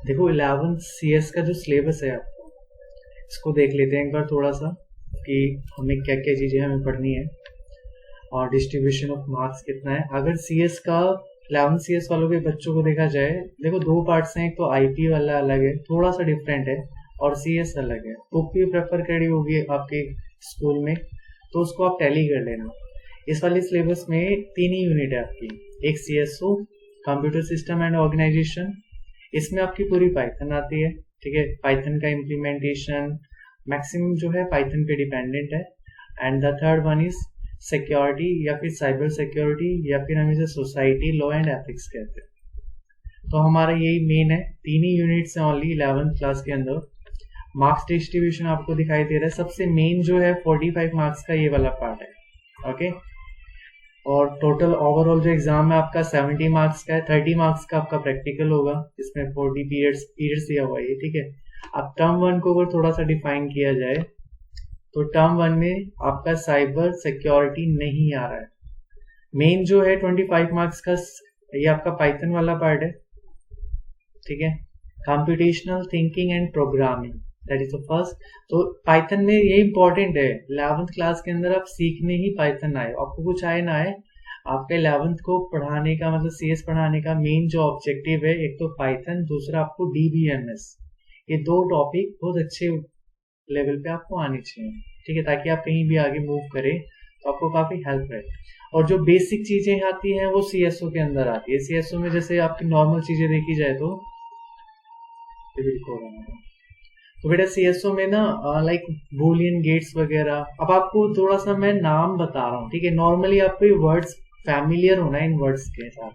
देखो 11th CS का जो सिलेबस है आपको, इसको देख लेते हैं एक बार थोड़ा सा कि हमें क्या क्या चीज़ें हमें पढ़नी है और डिस्ट्रीब्यूशन ऑफ मार्क्स कितना है। अगर CS का 11th CS वालों के बच्चों को देखा जाए, देखो दो पार्ट्स हैं, एक तो IP वाला अलग है, थोड़ा सा डिफरेंट है, और CS अलग है। OP प्रेफर करी होगी आपके स्कूल में तो उसको आप टैली कर लेना। इस वाले सिलेबस में 3 ही यूनिट है आपकी, एक CSO computer system and organisation, इसमें आपकी पूरी पाइथन आती है, ठीक है। पाइथन का इम्प्लीमेंटेशन मैक्सिमम जो है पाइथन पे डिपेंडेंट है। And the third one is security या फिर साइबर सिक्योरिटी या फिर हम इसे सोसाइटी लॉ एंड एथिक्स कहते हैं। तो हमारा यही मेन है, 3 ही यूनिट्स हैं ओनली 11th क्लास के अंदर। मार्क्स डिस्ट्रीब्यूशन आपको दिखाई दे रहा है, सबसे मेन जो है 45 मार्क्स का ये वाला पार्ट है, ओके। और टोटल ओवरऑल जो एग्जाम है आपका 70 मार्क्स का है, 30 मार्क्स का आपका प्रैक्टिकल होगा, इसमें 40 पीरियड्स दिया हुआ है, ठीक है। अब टर्म 1 को अगर थोड़ा सा डिफाइन किया जाए तो टर्म 1 में आपका साइबर सिक्योरिटी नहीं आ रहा है। मेन जो है 25 मार्क्स का ये आपका पाइथन वाला पार्ट है, ठीक है। Computational thinking and programming, that is the first. तो पाइथन में ये इंपॉर्टेंट है, 11th क्लास के अंदर आप सीखने ही पाइथन आए, आपको कुछ आए ना आए, आपके 11th को पढ़ाने का मतलब CS पढ़ाने का मेन जो ऑब्जेक्टिव है, एक तो पाइथन, दूसरा आपको DBMS, ये दो टॉपिक बहुत अच्छे लेवल पे आपको आने चाहिए, ठीक है, ताकि आप कहीं भी आगे मूव करें तो आपको काफी हेल्प रहे। और जो बेसिक चीजें आती हैं वो CSO के अंदर आती है। CSO में जैसे आपकी नॉर्मल चीजें देखी जाए तो बेटा CSO में ना लाइक बूलियन गेट्स वगैरह, अब आपको थोड़ा सा मैं नाम बता रहा हूँ, ठीक है। नॉर्मली आपको ये वर्ड्स फैमिलियर होना है इन वर्ड्स के साथ।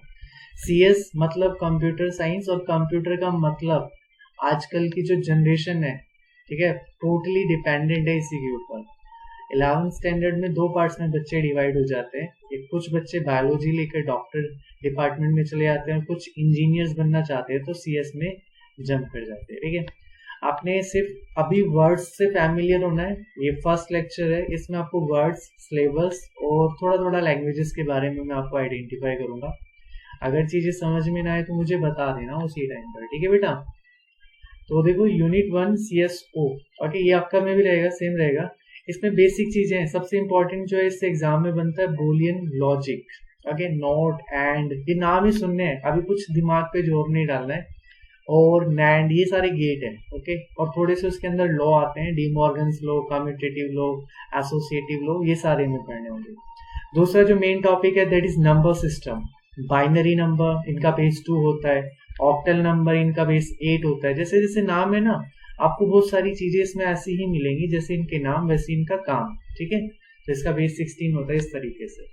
CS मतलब कंप्यूटर साइंस, और कंप्यूटर का मतलब आजकल की जो जनरेशन है, ठीक है, टोटली डिपेंडेंट है इसी के ऊपर। 11th स्टैंडर्ड में दो पार्ट्स में बच्चे डिवाइड हो जाते हैं, एक कुछ बच्चे बायोलॉजी लेकर डॉक्टर डिपार्टमेंट में चले जाते हैं, कुछ इंजीनियर्स बनना चाहते हैं तो CS में जंप कर जाते हैं, ठीक है। आपने सिर्फ अभी वर्ड्स से फैमिलियर होना है, ये फर्स्ट लेक्चर है, इसमें आपको वर्ड्स, सिलेबस और थोड़ा थोड़ा लैंग्वेजेस के बारे में मैं आपको आइडेंटिफाई करूंगा। अगर चीजें समझ में ना आए तो मुझे बता देना उसी टाइम पर, ठीक है बेटा। तो देखो यूनिट 1 CSO, ओके, ये आपका में भी रहेगा, सेम रहेगा। इसमें बेसिक चीजें हैं, सबसे इंपॉर्टेंट जो है इससे एग्जाम में बनता है Boolean logic, okay, not and, ये नाम ही सुनने हैं, अभी कुछ दिमाग पे जोर नहीं डालना है। और नैंड, ये सारे गेट हैं, ओके। और थोड़े से उसके अंदर लॉ आते हैं, D Morgan's law, commutative law, associative law, ये सारे में पढ़ने होंगे। दूसरा जो मेन टॉपिक है that is number system. Binary number इनका बेस 2 होता है, ऑक्टल नंबर इनका बेस 8 होता है। जैसे जैसे नाम है ना, आपको बहुत सारी चीजें इसमें ऐसी ही मिलेंगी, जैसे इनके नाम वैसे इनका काम, ठीक है। तो इसका बेस 16 होता है इस तरीके से।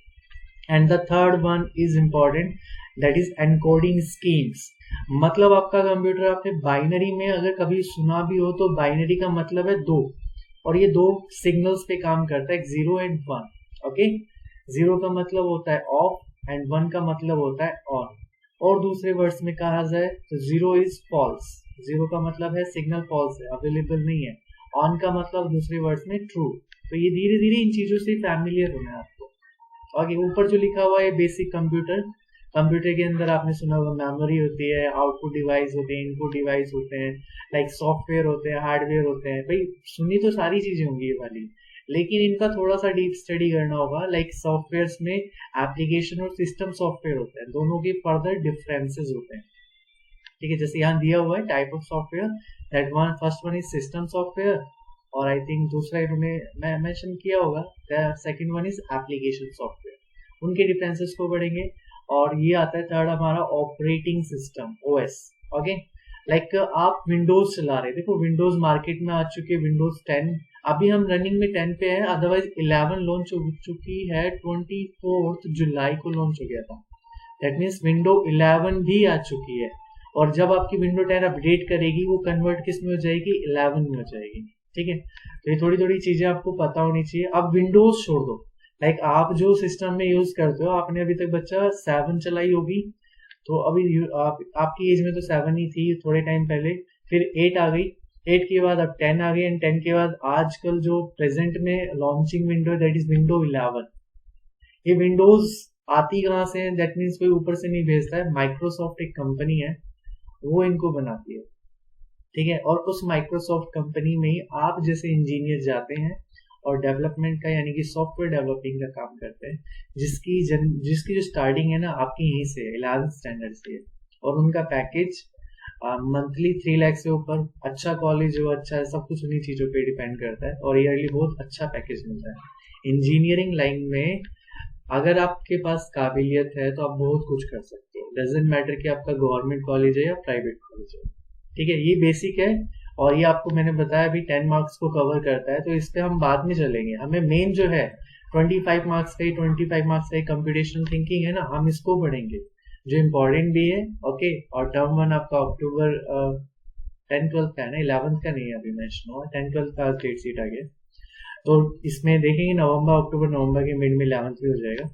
And the third one is important, that is encoding schemes. मतलब आपका कंप्यूटर, आपने बाइनरी में अगर कभी सुना भी हो तो बाइनरी का मतलब है दो, और ये दो सिग्नल्स पे काम करता है, 0 एंड 1, ओके। 0 का मतलब होता है ऑफ एंड 1 का मतलब होता है ऑन। और दूसरे वर्ड्स में कहा जाए तो 0 इज फॉल्स, 0 का मतलब है सिग्नल फॉल्स है, अवेलेबल नहीं है। ऑन का मतलब दूसरे वर्ड्स में ट्रू। तो ये धीरे धीरे इन चीजों से फैमिलियर होना है आपको। आगे ऊपर जो लिखा हुआ है बेसिक कंप्यूटर, कंप्यूटर के अंदर आपने सुना होगा मेमोरी होती है, आउटपुट डिवाइस होते हैं, इनपुट डिवाइस होते हैं, लाइक सॉफ्टवेयर होते हैं, हार्डवेयर होते हैं। भाई सुनी तो सारी चीजें होंगी ये वाली, लेकिन इनका थोड़ा सा डीप स्टडी करना होगा। लाइक सॉफ्टवेयर में एप्लीकेशन और सिस्टम सॉफ्टवेयर होते हैं, दोनों के फर्दर डिफरेंसेस होते हैं, ठीक है। जैसे यहाँ दिया हुआ है type of software, that one first one is system software, और आई थिंक दूसरा इन्होंने मैं मेंशन किया होगा, second one is application software. उनके डिफरेंसेस को पढ़ेंगे। और ये आता है थर्ड हमारा operating system, OS, okay. Like आप विंडोज चला रहे, देखो विंडोज मार्केट में आ चुकी है, विंडोज 10, अभी हम रनिंग में 10 पे है, अदरवाइज 11 लॉन्च हो चुकी है, 24 जुलाई को लॉन्च हो गया था। दैट मीन्स विंडो 11 भी आ चुकी है, और जब आपकी विंडो 10 अपडेट करेगी वो कन्वर्ट किस में हो जाएगी, 11 में हो जाएगी, ठीक है। तो ये थोड़ी थोड़ी चीजें आपको पता होनी चाहिए। अब विंडोज छोड़ दो, लाइक आप जो सिस्टम में यूज करते हो, आपने अभी तक बच्चा 7 चलाई होगी, तो अभी आपकी एज में तो 7 ही थी थोड़े टाइम पहले, फिर 8 आ गई, 8 के बाद अब 10 आ गई, एंड 10 के बाद आजकल जो प्रेजेंट में लॉन्चिंग विंडो है दैट इज विंडो 11। ये विंडोज आती कहाँ से है, दैट मीन्स कोई ऊपर से नहीं भेजता है, माइक्रोसॉफ्ट एक कंपनी है वो इनको बनाती है, ठीक है। और उस माइक्रोसॉफ्ट कंपनी में ही आप जैसे इंजीनियर जाते हैं और डेवलपमेंट का यानी कि सॉफ्टवेयर डेवलपिंग का काम करते हैं, जिसकी जो स्टार्टिंग है ना आपकी यहीं से 11th स्टैंडर्ड से है। और उनका पैकेज मंथली 3 लाख से ऊपर, अच्छा कॉलेज हो, अच्छा है, सब कुछ उन्हीं चीज़ों पे डिपेंड करता है, और ईयरली बहुत अच्छा पैकेज मिलता है। इंजीनियरिंग लाइन में अगर आपके पास काबिलियत है तो आप बहुत कुछ कर सकते हो, डजेंट मैटर कि आपका गवर्नमेंट कॉलेज है या प्राइवेट कॉलेज है। ठीक है, ये बेसिक है। और ये आपको मैंने बताया अभी 10 मार्क्स को कवर करता है, तो इस पे हम बाद में चलेंगे। हमें मेन जो है 25 मार्क्स का ही 25 मार्क्स का ही कंप्यूटेशनल थिंकिंग है ना, हम इसको पढ़ेंगे जो इम्पोर्टेंट भी है। ओके, और टर्म 1 आपका अक्टूबर 10-12 का है ना, 11th का नहीं है अभी मेंशन हुआ, 10-12 का डेट शीट आ गया। तो इसमें देखेंगे नवंबर अक्टूबर नवंबर के मिड में 11th भी हो जाएगा।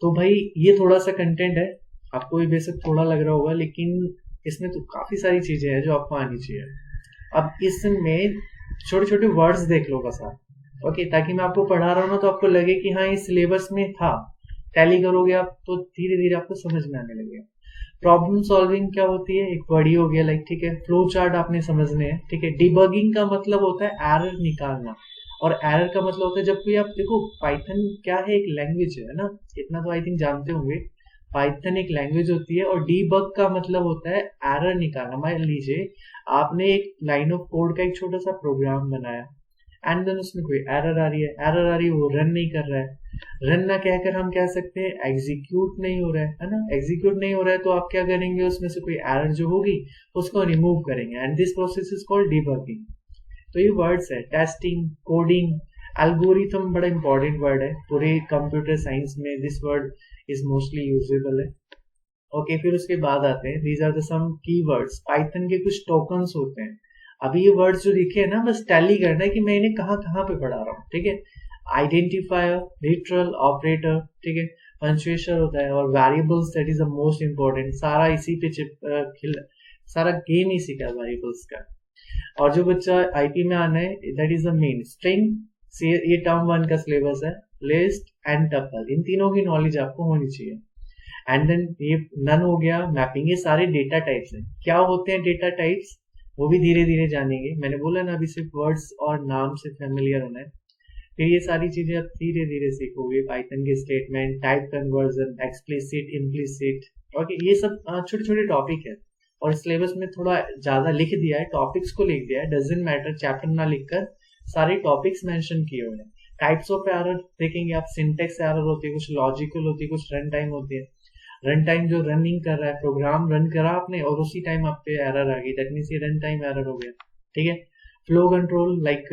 तो भाई ये थोड़ा सा कंटेंट है, आपको ये बेसिक थोड़ा लग रहा होगा, लेकिन इसमें तो काफी सारी चीजें हैं जो आपको आनी चाहिए। अब इसमें छोटे छोटे वर्ड्स देख लो बस आप, ओके, ताकि मैं आपको पढ़ा रहा हूँ ना तो आपको लगे कि हाँ ये सिलेबस में था। टैली करोगे आप तो धीरे धीरे आपको समझ में आने लगेगा। प्रॉब्लम सॉल्विंग क्या होती है, एक वर्ड ही हो गया, लाइक, ठीक है। फ्लो चार्ट आपने समझने हैं, ठीक है। डिबगिंग का मतलब होता है एरर निकालना, और एरर का मतलब होता है जब कोई, आप देखो पाइथन क्या है, एक लैंग्वेज है ना, इतना तो आई थिंक जानते होंगे। पाइथन एक लैंग्वेज होती है, और डीबग का मतलब होता है एरर निकालना। मान लीजिए आपने एक लाइन ऑफ कोड का एक छोटा सा प्रोग्राम बनाया, एंड देन उसमें कोई एरर आ रही है, वो रन नहीं कर रहा है। रन ना कहकर हम कह सकते हैं एग्जीक्यूट नहीं हो रहा है ना। एग्जीक्यूट नहीं हो रहा है तो आप क्या करेंगे, उसमें से कोई एरर जो होगी उसको रिमूव करेंगे, and this process is called debugging. तो ये वर्ड्स है, टेस्टिंग, कोडिंग, एल्गोरिथम बड़ा इंपॉर्टेंट वर्ड है पूरे कंप्यूटर साइंस में, this word is mostly usable है। ओके, फिर उसके बाद आते हैं, these are the some keywords. Python के कुछ टोकन्स होते हैं। अभी ये वर्ड्स जो लिखे हैं ना, बस टैली करना है कि मैं इन्हें कहाँ कहाँ पे पढ़ा रहा हूँ, ठीक है। आइडेंटिफायर, लिटरल, ऑपरेटर, ठीक है, पंक्चुएशन होता है, और variables, that is the most important. सारा इसी पे सारा गेम इसी का वेरिएबल्स का। और जो बच्चा आईपी में आना है, that is the main string, ये टर्म 1 का सिलेबस है। लिस्ट एंड टपल, इन तीनों की नॉलेज आपको होनी चाहिए। एंड देन ये नन हो गया, मैपिंग, ये सारे डेटा टाइप्स हैं। क्या होते हैं डेटा टाइप्स, वो भी धीरे धीरे जानेंगे। मैंने बोला ना अभी सिर्फ वर्ड्स और नाम से फेमिलियर होना है, फिर ये सारी चीजें आप धीरे धीरे सीखोगे। पाइथन के statement, type conversion, explicit, implicit, okay, ये सब छोटे छोटे टॉपिक है। और सिलेबस में थोड़ा ज्यादा लिख दिया है, टॉपिक्स को लिख दिया है, डजंट मैटर, चैप्टर ना लिखकर सारे टॉपिक्स मेंशन किए हुए हैं। टाइप्स ऑफ एरर देखेंगे आप, सिंटेक्स एरर होती है, कुछ लॉजिकल होती है, कुछ रन टाइम होती है। रन टाइम जो रनिंग कर रहा है, प्रोग्राम रन करा आपने और उसी टाइम आप पे एरर आ गई, दैट मींस ये रन टाइम एरर हो गया, ठीक है। Flow control, like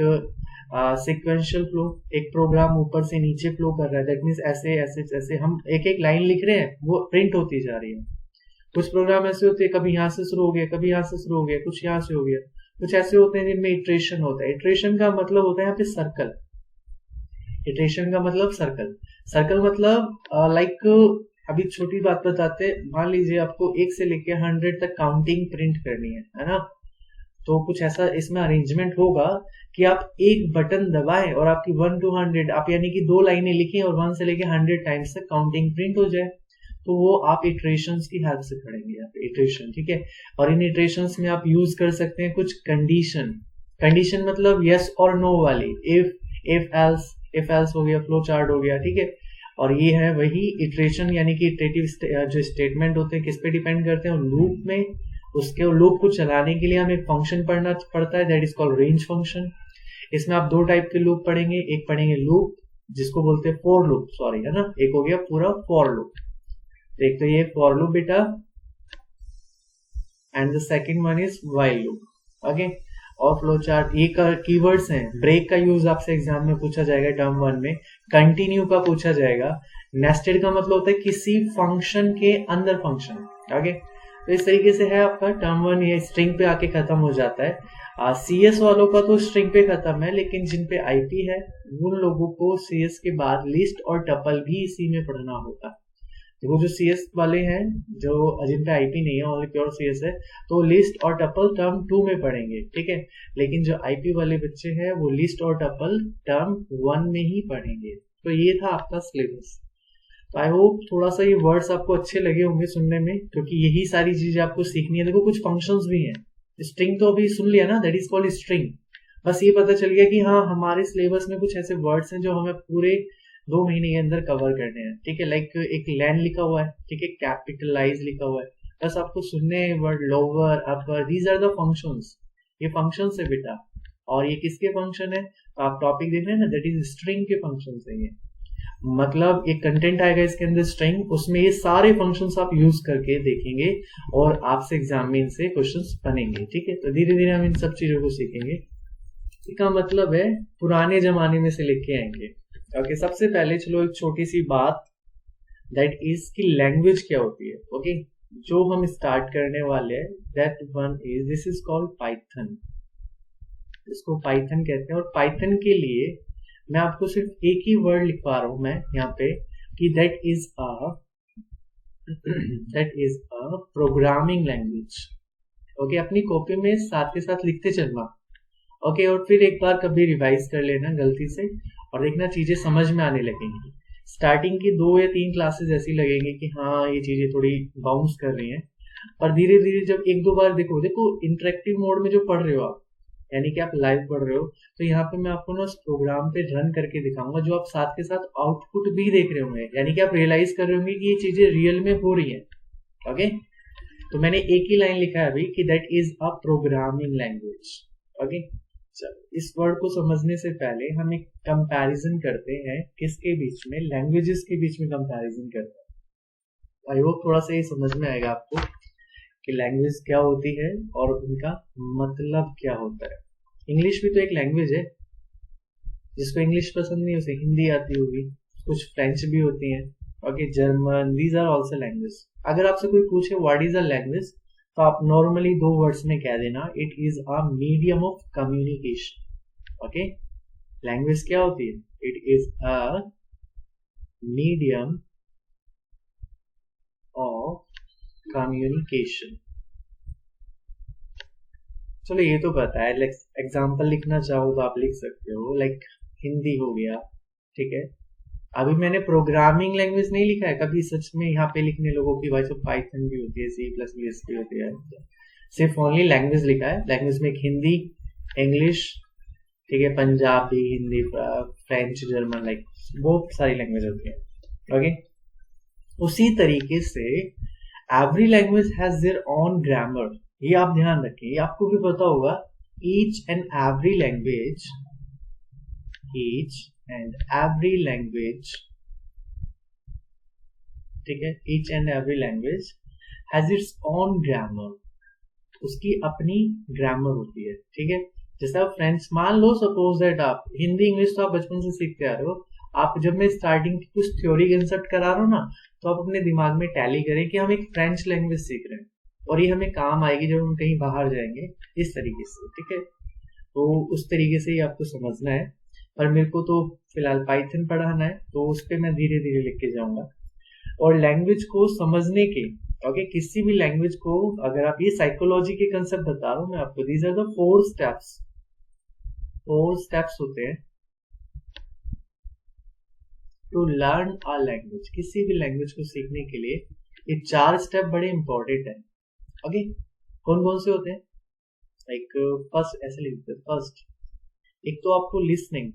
sequential flow, एक प्रोग्राम ऊपर से नीचे फ्लो कर रहा है, दैट मींस ऐसे ऐसे ऐसे हम एक एक लाइन लिख रहे हैं, वो प्रिंट होती जा रही है। कुछ प्रोग्राम ऐसे होते हैं, कभी यहाँ से शुरू हो गया, कभी यहाँ से शुरू हो गया, कुछ यहाँ से हो गया। कुछ ऐसे होते हैं जिनमें इटरेशन होता है। इटरेशन का मतलब होता है यहाँ पे सर्कल। इटरेशन का मतलब सर्कल, सर्कल मतलब लाइक, अभी छोटी बात बताते हैं, मान लीजिए आपको 1 से लेके 100 तक काउंटिंग प्रिंट करनी है ना। तो कुछ ऐसा इसमें अरेंजमेंट होगा कि आप एक बटन दबाएं और आपकी 1 to 100, आप यानी कि 2 लाइनें लिखें और 1 से लेके 100 टाइम्स तक काउंटिंग प्रिंट हो जाए। तो वो आप इटरेशंस की हेल्प से करेंगे, आप इटरेशन, ठीक है। और इन इटरेशंस में आप यूज कर सकते हैं कुछ कंडीशन। कंडीशन मतलब यस और नो वाली, इफ एल्स हो गया, फ्लो चार्ट हो गया, ठीक है। और ये है वही इटरेशन, यानी कि इटरेटिव जो स्टेटमेंट होते हैं किस पे डिपेंड करते हैं, लूप में। उसके लूप को चलाने के लिए हमें एक फंक्शन पढ़ना पड़ता है, that is called range function. इसमें आप 2 टाइप के लूप पढ़ेंगे, एक पढ़ेंगे लूप जिसको बोलते हैं फॉर लूप, सॉरी, है ना। एक हो गया पूरा फॉर लूप, एक तो ये फॉर लूप बेटा, and the second one is while loop, okay. और फ्लो चार्ट, ये कीवर्ड्स हैं। ब्रेक का यूज आपसे एग्जाम में पूछा जाएगा टर्म 1 में, कंटिन्यू का पूछा जाएगा, नेस्टेड का मतलब होता है किसी फंक्शन के अंदर फंक्शन, ओके। तो इस तरीके से है आपका टर्म 1, ये स्ट्रिंग पे आके खत्म हो जाता है। सीएस वालों का तो स्ट्रिंग पे खत्म है, लेकिन जिन पे आईपी है उन लोगों को सीएस के बाद लिस्ट और टपल भी इसी में पढ़ना होगा। वो जो सीएस वाले हैं, जो जिन पे आईपी नहीं है, ओनली प्योर सीएस है, तो लिस्ट और टपल टर्म 2 में पढ़ेंगे, ठीक है। लेकिन जो आईपी वाले बच्चे हैं वो लिस्ट और टपल टर्म 1 में ही पढ़ेंगे। तो ये था आपका सिलेबस। तो आई होप थोड़ा सा ये वर्ड्स आपको अच्छे लगे होंगे सुनने में, क्योंकि यही सारी चीजें आपको सीखनी है। देखो कुछ फंक्शंस भी हैं, स्ट्रिंग तो अभी सुन लिया ना, दैट इज कॉल्ड स्ट्रिंग। बस ये पता चल गया कि हाँ हमारे सिलेबस में कुछ ऐसे वर्ड्स हैं जो हमें पूरे 2 महीने के अंदर कवर करने हैं, ठीक है। लाइक एक लैन लिखा हुआ है, ठीक है, कैपिटलाइज लिखा हुआ है, बस आपको सुनने word lower upper, these are the functions, ये फंक्शंस है बेटा। और ये किसके फंक्शन है, तो आप टॉपिक देख रहे हैं ना, दैट इज स्ट्रिंग के फंक्शंस है ये। मतलब एक कंटेंट आएगा इसके अंदर स्ट्रिंग, उसमें ये सारे फंक्शंस आप यूज करके देखेंगे और आपसे एग्जाम में इनसे क्वेश्चंस बनेंगे, ठीक है। तो धीरे धीरे हम इन सब चीजों को सीखेंगे। इसका मतलब है पुराने जमाने में से लेके आएंगे। ओके, सबसे पहले चलो एक छोटी सी बात, दैट इज की लैंग्वेज क्या होती है। ओके, जो हम स्टार्ट करने वाले हैं, that one is, this is called Python. इसको पाइथन कहते हैं। और पाइथन के लिए मैं आपको सिर्फ एक ही वर्ड लिखवा रहा हूं मैं यहाँ पे, कि that is a programming language. Okay, अपनी कॉपी में साथ के साथ लिखते चलना। ओके, और फिर एक बार कभी रिवाइज कर लेना गलती से, और देखना चीजें समझ में आने लगेंगी। स्टार्टिंग की 2 या 3 क्लासेस ऐसी लगेंगी कि हाँ ये चीजें थोड़ी बाउंस कर रही हैं, पर धीरे धीरे जब 1-2 बार देखो इंटरेक्टिव मोड में जो पढ़ रहे हो आप, यानी कि आप लाइव पढ़ रहे हो, तो यहाँ पे मैं आपको ना उस प्रोग्राम पे रन करके दिखाऊंगा, जो आप साथ के साथ आउटपुट भी देख रहे होंगे, यानी कि आप रियलाइज कर रहे होंगे कि ये चीजें रियल में हो रही है। ओके, तो मैंने एक ही लाइन लिखा है अभी कि that is a programming language. Okay, चलो इस वर्ड को समझने से पहले हम एक कंपैरिजन करते हैं, किसके बीच में, लैंग्वेजेस के बीच में कंपैरिजन करते हैं। आई होप थोड़ा सा ये समझ में आएगा आपको कि लैंग्वेज क्या होती है और उनका मतलब क्या होता है। इंग्लिश भी तो एक लैंग्वेज है, जिसको इंग्लिश पसंद नहीं उसे हिंदी आती होगी, कुछ फ्रेंच भी होती हैं। Okay, German, these are also language. अगर आपसे कोई पूछे व्हाट इज अ लैंग्वेज, तो आप नॉर्मली 2 वर्ड्स में कह देना, it is a medium of communication. Okay, language क्या होती है, it is a medium of communication. चलो ये तो पता है, एग्जाम्पल लिखना चाहो तो आप लिख सकते हो, लाइक हिंदी हो गया, ठीक है। अभी मैंने प्रोग्रामिंग लैंग्वेज नहीं लिखा है कभी, सच में यहाँ पे लिखने लोगों की भाई, सब पाइथन भी होती है, C++ भी होती है, सिर्फ ओनली लैंग्वेज लिखा है। लैंग्वेज में एक हिंदी, इंग्लिश, ठीक है, Punjabi, Hindi, French, German, like बहुत सारी लैंग्वेज होती है। ओके, उसी तरीके से every language has their own grammar, ये आप ध्यान रखें, ये आपको भी पता होगा। Each and every language, each and every language, ठीक है, each and every language has its own grammar, उसकी अपनी ग्रामर होती है, ठीक है। जैसे आप फ्रेंच, मान लो सपोज दैट आप हिंदी इंग्लिश तो आप बचपन से सीखते आ रहे हो, आप जब मैं स्टार्टिंग की कुछ थ्योरी कंसेप्ट करा रहा हूँ ना, तो आप अपने दिमाग में टैली करें कि हम एक फ्रेंच लैंग्वेज सीख रहे हैं और ये हमें काम आएगी जब हम कहीं बाहर जाएंगे, इस तरीके से, ठीक है। तो उस तरीके से ही आपको समझना है। पर मेरे को तो फिलहाल पाइथन पढ़ाना है, तो उस पर मैं धीरे धीरे लिख के जाऊंगा। और लैंग्वेज को समझने के, ओके, किसी भी लैंग्वेज को, अगर आप, ये साइकोलॉजी के कंसेप्ट बता रहा हूं मैं आपको, these are the 4 steps. 4 steps होते हैं टू लर्न अ लैंग्वेज, किसी भी लैंग्वेज को सीखने के लिए ये 4 स्टेप बड़े इंपॉर्टेंट है। ओके, कौन कौन से होते हैं, लाइक फर्स्ट ऐसे लिखते हैं, फर्स्ट एक तो आपको लिसनिंग।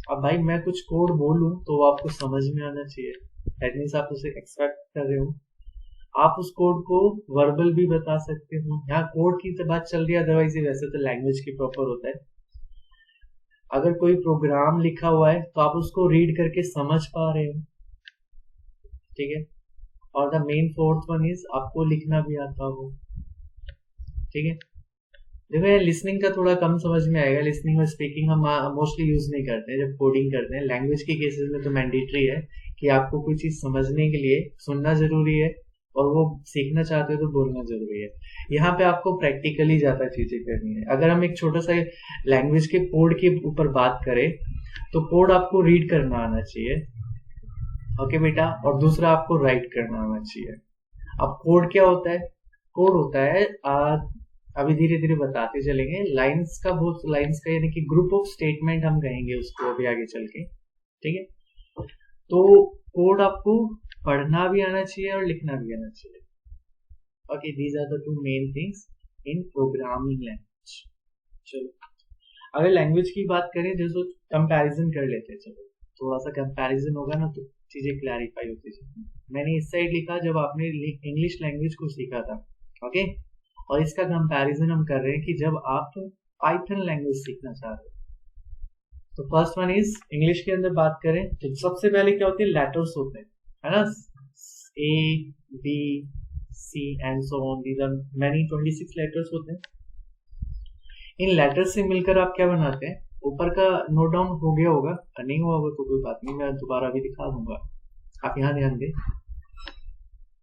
अब भाई मैं कुछ कोड बोलूं तो वो आपको समझ में आना चाहिए, दैट मीन्स आप उसे एक्सपेक्ट कर रहे हो। आप उस कोड को वर्बल भी बता सकते हो, यहाँ कोड की तो बात चल रही है, अदरवाइज वैसे तो लैंग्वेज की प्रॉपर होता है। अगर कोई प्रोग्राम लिखा हुआ है तो आप उसको रीड करके समझ पा रहे हो, ठीक है। और the main fourth one is आपको लिखना भी आता हो, ठीक है। देखो यार, लिसनिंग का थोड़ा कम समझ में आएगा, लिसनिंग और स्पीकिंग हम मोस्टली यूज नहीं करते हैं जब कोडिंग करते हैं। लैंग्वेज के केसेस में तो मैंडेटरी है कि आपको कोई चीज समझने के लिए सुनना जरूरी है, और वो सीखना चाहते हो तो बोलना जरूरी है। यहाँ पे आपको प्रैक्टिकली ज्यादा चीजें करनी है। अगर हम एक छोटा सा लैंग्वेज के कोड के ऊपर बात करें, तो कोड आपको रीड करना आना चाहिए, ओके बेटा, और दूसरा आपको राइट करना आना चाहिए। अब कोड क्या होता है, कोड होता है, अभी धीरे धीरे बताते चलेंगे, लाइंस का, बहुत लाइंस का, यानी कि ग्रुप ऑफ स्टेटमेंट हम कहेंगे उसको अभी आगे चल के, ठीक है। तो कोड आपको पढ़ना भी आना चाहिए और लिखना भी आना चाहिए। Okay, these are the 2 main things in programming language. चलो अगर लैंग्वेज की बात करें जैसे कंपैरिजन कर लेते हैं, चलो थोड़ा सा कंपैरिजन होगा ना तो चीजें क्लैरिफाई होती है। मैंने इस साइड लिखा जब आपने इंग्लिश लैंग्वेज को सीखा था, ओके, और इसका कंपैरिजन हम कर रहे हैं कि जब आप पाइथन लैंग्वेज सीखना चाह रहे हो। तो फर्स्ट वन इज इंग्लिश के अंदर बात करें तो सबसे पहले क्या होते हैं, लेटर्स होते हैं, है ना, A B C and so on, these are many 26 letters होते हैं। इन लेटर्स से मिलकर आप क्या बनाते हैं, ऊपर का नोट डाउन हो गया होगा, नहीं हुआ होगा तो कोई बात नहीं, मैं दोबारा भी दिखा दूंगा, आप यहाँ ध्यान दें।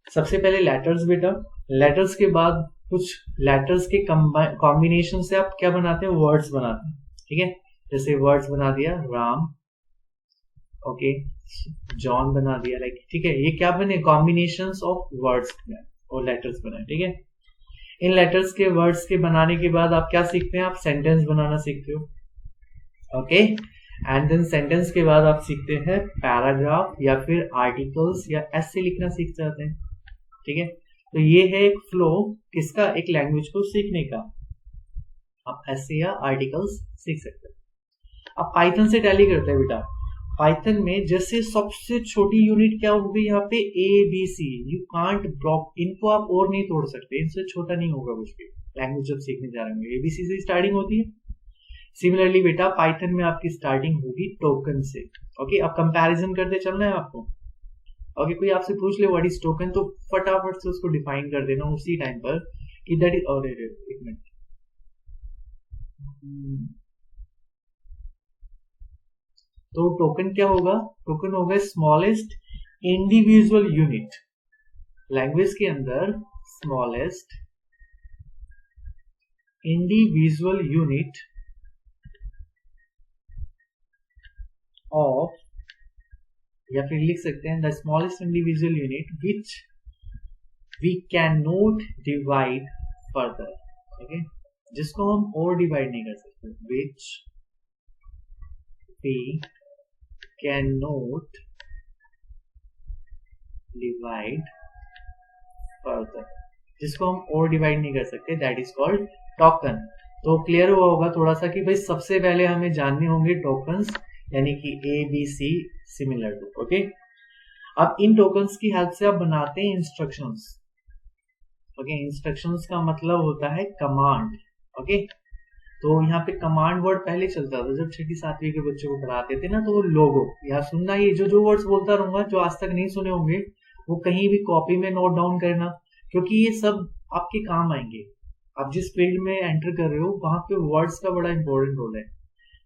सबसे पहले लेटर्स बेटा, लेटर्स के बाद कुछ लेटर्स के कॉम्बिनेशन से आप क्या बनाते हैं, वर्ड्स बनाते हैं, ठीक है। जैसे वर्ड्स बना दिया राम, ओके, जॉन बना दिया, लाइक, ठीक है, ये क्या बने, कॉम्बिनेशंस ऑफ वर्ड्स और लेटर्स बनाए, ठीक है। इन लेटर्स के वर्ड्स के बनाने के बाद आप क्या सीखते हैं, आप सेंटेंस बनाना सीखते हो, ओके, एंड देन सेंटेंस के बाद आप सीखते हैं पैराग्राफ या फिर आर्टिकल्स या ऐसे लिखना सीख जाते हैं, ठीक है। तो ये है एक फ्लो किसका, एक लैंग्वेज को सीखने का, आप ऐसे या आर्टिकल्स सीख सकते हैं। अब पाइथन से टैली करते हैं बेटा, पाइथन में जैसे सबसे छोटी यूनिट क्या होगी यहाँ पे, A B C, you can't block, इनको आप और नहीं तोड़ सकते, इनसे छोटा नहीं होगा कुछ भी, लैंग्वेज जब सीखने जा रहे होंगे एबीसी से स्टार्टिंग होती है। सिमिलरली बेटा पाइथन में आपकी स्टार्टिंग होगी टोकन से, ओके। अब कंपैरिजन करते चलना है आपको, ओके, कोई आपसे पूछ ले व्हाट इज टोकन तो फटाफट से उसको डिफाइन कर देना उसी टाइम पर कि दैट इज, और एक मिनट, तो टोकन क्या होगा, टोकन होगा स्मॉलेस्ट इंडिविजुअल यूनिट, लैंग्वेज के अंदर स्मॉलेस्ट इंडिविजुअल यूनिट ऑफ, या फिर लिख सकते हैं the smallest individual unit which we can not divide further, ठीक है, जिसको हम और डिवाइड नहीं कर सकते, which we can not divide further, जिसको हम और डिवाइड नहीं कर सकते, दैट इज कॉल्ड टोकन। तो क्लियर हुआ होगा थोड़ा सा कि भाई सबसे पहले हमें जानने होंगे टोकन्स, यानी कि A B C similar to, okay. अब इन टोकन्स की हेल्प से आप बनाते हैं इंस्ट्रक्शंस, ओके। इंस्ट्रक्शंस का मतलब होता है कमांड, ओके। तो यहाँ पे कमांड वर्ड पहले चलता था जब 6ठी 7वीं के बच्चों को पढ़ाते थे ना, तो वो लोगो या सुनना, ये जो वर्ड्स बोलता रहूंगा जो आज तक नहीं सुने होंगे वो कहीं भी कॉपी में नोट डाउन करना, क्योंकि ये सब आपके काम आएंगे। आप जिस फील्ड में एंटर कर रहे हो वहां पे वर्ड्स का बड़ा इंपॉर्टेंट रोल है,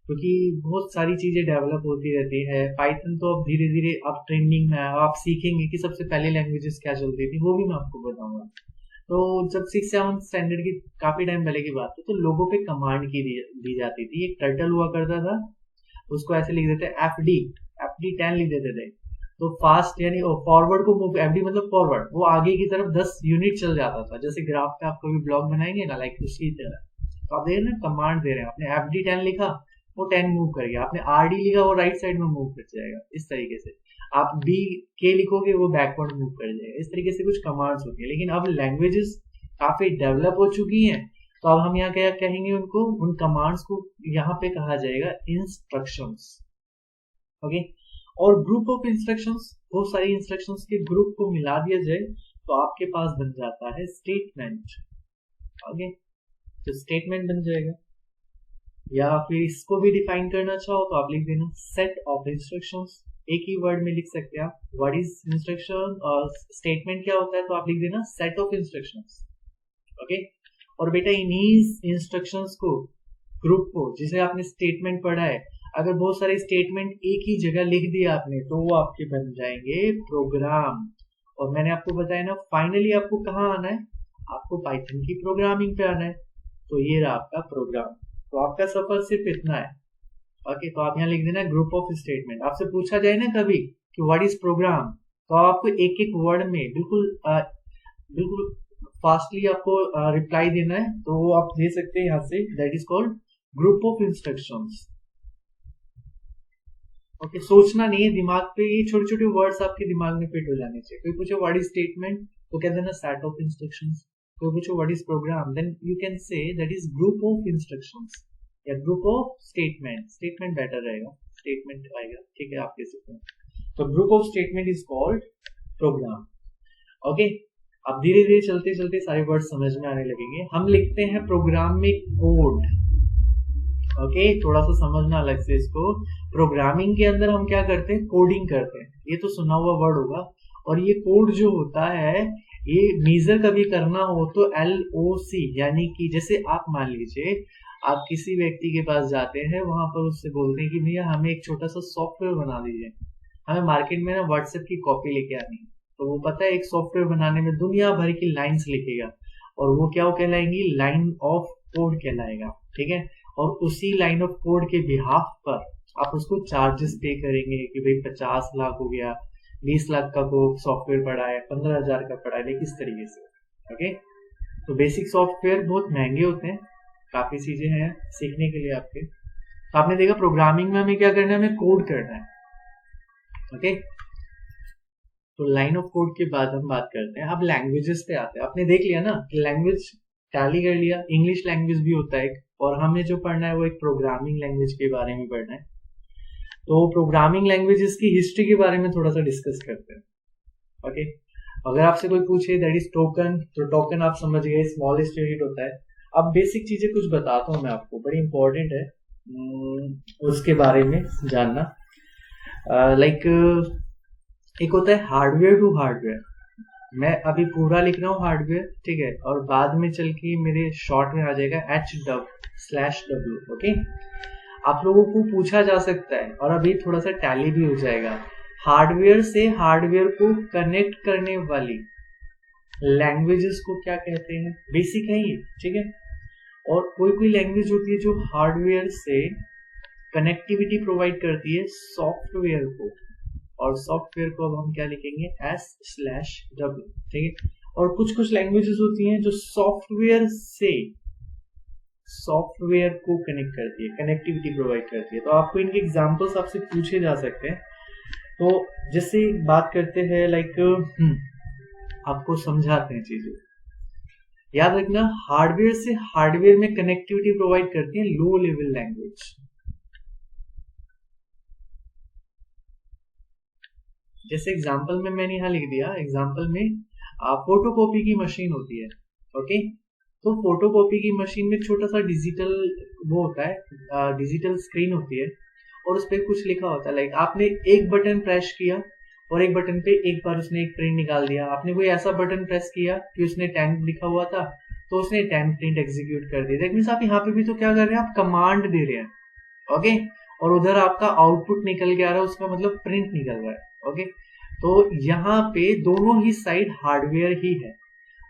क्योंकि बहुत सारी चीजें डेवलप होती रहती है। पाइथन तो अब धीरे धीरे अब ट्रेंडिंग में है, आप सीखेंगे कि सबसे पहले लैंग्वेजेस क्या चलती थी, वो भी मैं आपको बताऊंगा। तो जब 6-7 स्टैंडर्ड की काफी टाइम पहले की बात है, तो लोगों पे कमांड की दी जाती थी। एक टर्टल हुआ करता था, उसको ऐसे लिख देते एफडी 10 लिख देते थे, तो फास्ट यानी फॉरवर्ड को मूव, एफडी मतलब फॉरवर्ड, वो आगे की तरफ 10 यूनिट चल जाता था। जैसे ग्राफ पे आप कभी ब्लॉग बनाएंगे ना, लाइक उसी तरह, तो आप देख रहे हैं कमांड दे रहे हैं, आपने एफडी 10 लिखा वो 10 मूव कर गया, आपने आरडी लिखा वो राइट साइड में मूव कर जाएगा, इस तरीके से। आप बी के लिखोगे वो बैकवर्ड मूव कर जाएगा, इस तरीके से कुछ कमांड्स होती है। लेकिन अब लैंग्वेजेस काफी डेवलप हो चुकी हैं, तो अब हम यहाँ क्या कहेंगे उनको, उन कमांड्स को यहाँ पे कहा जाएगा इंस्ट्रक्शंस, ओके। और ग्रुप ऑफ इंस्ट्रक्शंस, बहुत सारी इंस्ट्रक्शंस के ग्रुप को मिला दिया जाए तो आपके पास बन जाता है स्टेटमेंट, ओके। तो स्टेटमेंट बन जाएगा, या फिर इसको भी डिफाइन करना चाहो तो आप लिख देना सेट ऑफ इंस्ट्रक्शंस, एक ही वर्ड में लिख सकते हैं आप, व्हाट इज इंस्ट्रक्शन और स्टेटमेंट क्या होता है, तो आप लिख देना सेट ऑफ इंस्ट्रक्शंस, ओके। और बेटा इन्हीं इंस्ट्रक्शंस को, ग्रुप को, जिसे आपने स्टेटमेंट पढ़ा है, अगर बहुत सारे स्टेटमेंट एक ही जगह लिख दिया आपने तो वो आपके बन जाएंगे प्रोग्राम। और मैंने आपको बताया ना, फाइनली आपको कहाँ आना है, आपको पाइथन की प्रोग्रामिंग पे आना है। तो ये रहा आपका प्रोग्राम। तो आपका सफर सिर्फ इतना है, ओके। तो आप यहाँ लिख देना ग्रुप ऑफ स्टेटमेंट। आपसे पूछा जाए ना कभी कि व्हाट इज प्रोग्राम, तो आपको एक एक वर्ड में बिल्कुल फास्टली आपको रिप्लाई देना है, तो वो आप दे सकते हैं यहाँ से, that is called group of instructions, okay. सोचना नहीं है दिमाग पे, ये छोटे छोटे वर्ड्स आपके दिमाग में फिट हो जाने चाहिए। कोई पूछे व्हाट इज स्टेटमेंट तो कह देना सेट ऑफ इंस्ट्रक्शंस, कोई पूछो what is program, then you can say that is group of instructions या group of statement, statement better रहेगा, स्टेटमेंट आएगा, ठीक है, आप कह सकते हैं। तो group of statement is called program. Okay, अब धीरे धीरे चलते चलते सारे वर्ड समझ में आने लगेंगे। हम लिखते हैं प्रोग्राम में कोड। ओके, थोड़ा सा समझना अलग से इसको। प्रोग्रामिंग के अंदर हम क्या करते हैं, कोडिंग करते हैं, ये तो सुना हुआ वर्ड होगा। और ये कोड जो होता है, ये मेजर कभी करना हो तो LOC, यानी कि जैसे आप मान लीजिए आप किसी व्यक्ति के पास जाते हैं, वहां पर उससे बोलते हैं कि भैया हमें एक छोटा सा सॉफ्टवेयर बना दीजिए, हमें मार्केट में ना व्हाट्सएप की कॉपी लेके आनी है। तो वो पता है एक सॉफ्टवेयर बनाने में दुनिया भर की लाइंस लिखेगा, और वो क्या कहलाएंगी, लाइन ऑफ कोड कहलाएगा, ठीक है। और उसी लाइन ऑफ कोड के बिहाफ पर आप उसको चार्जेस पे करेंगे कि भाई 50 लाख हो गया, 20 लाख का वो सॉफ्टवेयर पड़ा है, 15,000 का पड़ा है, किस तरीके से। ओके, तो बेसिक सॉफ्टवेयर बहुत महंगे होते हैं, काफी चीजें हैं सीखने के लिए आपके। तो आपने देखा प्रोग्रामिंग में हमें क्या करना है, हमें कोड करना है। ओके, तो लाइन ऑफ कोड के बाद हम बात करते हैं, अब लैंग्वेजेस पे आते हैं। आपने देख लिया ना कि लैंग्वेज टैली कर लिया, इंग्लिश लैंग्वेज भी होता है एक, और हमें जो पढ़ना है वो एक प्रोग्रामिंग लैंग्वेज के बारे में पढ़ना है। तो प्रोग्रामिंग लैंग्वेजेस की हिस्ट्री के बारे में थोड़ा सा डिस्कस करते हैं। ओके, अगर आपसे कोई पूछे दैट इज टोकन, तो टोकन आप समझ गए, स्मॉलेस्ट यूनिट होता है। अब बेसिक चीजें कुछ बताता हूँ मैं आपको, बड़ी इंपॉर्टेंट है उसके बारे में जानना। लाइक एक होता है हार्डवेयर टू हार्डवेयर, मैं अभी पूरा लिख रहा हूँ हार्डवेयर, ठीक है, और बाद में चल के मेरे शॉर्ट में आ जाएगा HW। ओके, आप लोगों को पूछा जा सकता है, और अभी थोड़ा सा टैली भी हो जाएगा, हार्डवेयर से हार्डवेयर को कनेक्ट करने वाली लैंग्वेजेस को क्या कहते हैं। बेसिक है ये, ठीक है। और कोई कोई लैंग्वेज होती है जो हार्डवेयर से कनेक्टिविटी प्रोवाइड करती है सॉफ्टवेयर को, और सॉफ्टवेयर को अब हम क्या लिखेंगे, S/W, ठीक है। और कुछ कुछ लैंग्वेजेस होती हैं जो सॉफ्टवेयर से सॉफ्टवेयर को कनेक्ट करती है, कनेक्टिविटी प्रोवाइड करती है। तो आपको इनके एग्जांपल्स आपसे पूछे जा सकते हैं। तो जैसे बात करते हैं लाइक आपको समझाते हैं चीजें, याद रखना, हार्डवेयर से हार्डवेयर में कनेक्टिविटी प्रोवाइड करती है लो लेवल लैंग्वेज। जैसे एग्जांपल में मैंने यहाँ लिख दिया, एग्जांपल में फोटोकॉपी की मशीन होती है। ओके, तो फोटोकॉपी की मशीन में छोटा सा डिजिटल वो होता है, डिजिटल स्क्रीन होती है, और उस पर कुछ लिखा होता है। लाइक आपने एक बटन प्रेस किया और एक बटन पे एक बार उसने एक प्रिंट निकाल दिया, आपने कोई ऐसा बटन प्रेस किया कि उसने 10 लिखा हुआ था तो उसने 10 प्रिंट एग्जीक्यूट कर दिया। दैट मींस आप यहाँ पे भी तो क्या कर रहे हैं, आप कमांड दे रहे हैं। ओके, और उधर आपका आउटपुट निकल के आ रहा है, उसका मतलब प्रिंट निकल रहा है। ओके, तो यहाँ पे दोनों ही साइड हार्डवेयर ही है,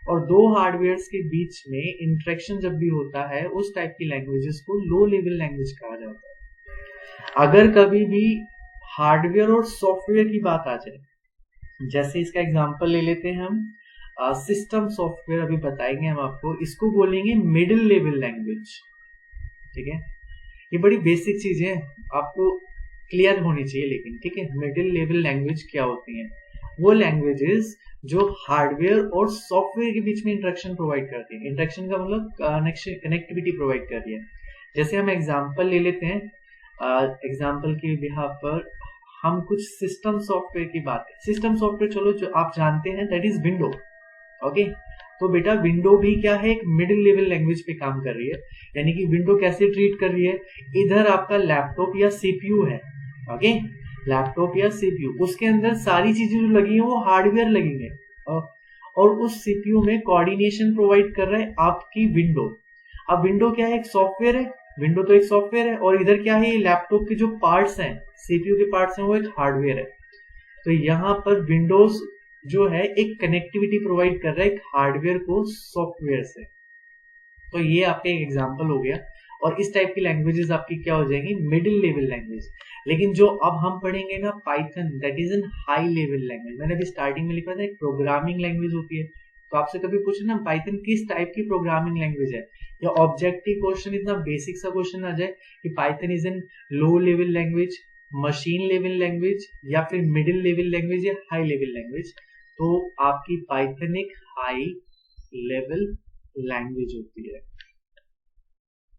और दो हार्डवेयर्स के बीच में इंटरेक्शन जब भी होता है, उस टाइप की लैंग्वेजेस को लो लेवल लैंग्वेज कहा जाता है। अगर कभी भी हार्डवेयर और सॉफ्टवेयर की बात आ जाए, जैसे इसका एग्जांपल ले लेते हैं हम, सिस्टम सॉफ्टवेयर अभी बताएंगे हम आपको, इसको बोलेंगे मिडिल लेवल लैंग्वेज, ठीक है। ये बड़ी बेसिक चीज है, आपको क्लियर होनी चाहिए लेकिन, ठीक है। मिडिल लेवल लैंग्वेज क्या होती है, वो लैंग्वेजेस जो हार्डवेयर और सॉफ्टवेयर के बीच में इंटरेक्शन प्रोवाइड करती है। इंटरेक्शन का मतलब कनेक्टिविटी प्रोवाइड कर रही है। जैसे हम एग्जांपल ले लेते हैं, एग्जांपल के बिहाफ पर हम कुछ सिस्टम सॉफ्टवेयर की बात है। सिस्टम सॉफ्टवेयर चलो जो आप जानते हैं दैट इज विंडो। ओके, तो बेटा विंडो भी क्या है, एक मिडिल लेवल लैंग्वेज पे काम कर रही है। यानी कि विंडो कैसे ट्रीट कर रही है, इधर आपका लैपटॉप या सीपीयू है। ओके, लैपटॉप या सीपीयू, उसके अंदर सारी चीजें जो लगी हैं वो हार्डवेयर लगी है, और उस सीपीयू में कोऑर्डिनेशन प्रोवाइड कर रहा है आपकी विंडो। अब विंडो क्या है, एक सॉफ्टवेयर है, विंडो तो एक सॉफ्टवेयर है, और इधर क्या है, लैपटॉप के जो पार्ट्स हैं, सीपीयू के पार्ट्स हैं, वो एक हार्डवेयर है। तो यहाँ पर विंडोज जो है एक कनेक्टिविटी प्रोवाइड कर रहा है एक हार्डवेयर को सॉफ्टवेयर से। तो ये आपका एक एग्जांपल हो गया, और इस टाइप की लैंग्वेजेस आपकी क्या हो जाएंगी, मिडिल लेवल लैंग्वेज। लेकिन जो अब हम पढ़ेंगे ना Python, that is an high level language. मैंने अभी स्टार्टिंग में लिखा था एक प्रोग्रामिंग लैंग्वेज होती है। तो आपसे कभी पूछे ना पाइथन किस टाइप की प्रोग्रामिंग लैंग्वेज है, या ऑब्जेक्टिव क्वेश्चन, इतना बेसिक सा क्वेश्चन आ जाए कि Python is an low level language, machine level language, या फिर मिडिल लेवल लैंग्वेज, या हाई लेवल लैंग्वेज, तो आपकी पाइथन एक हाई लेवल लैंग्वेज होती है,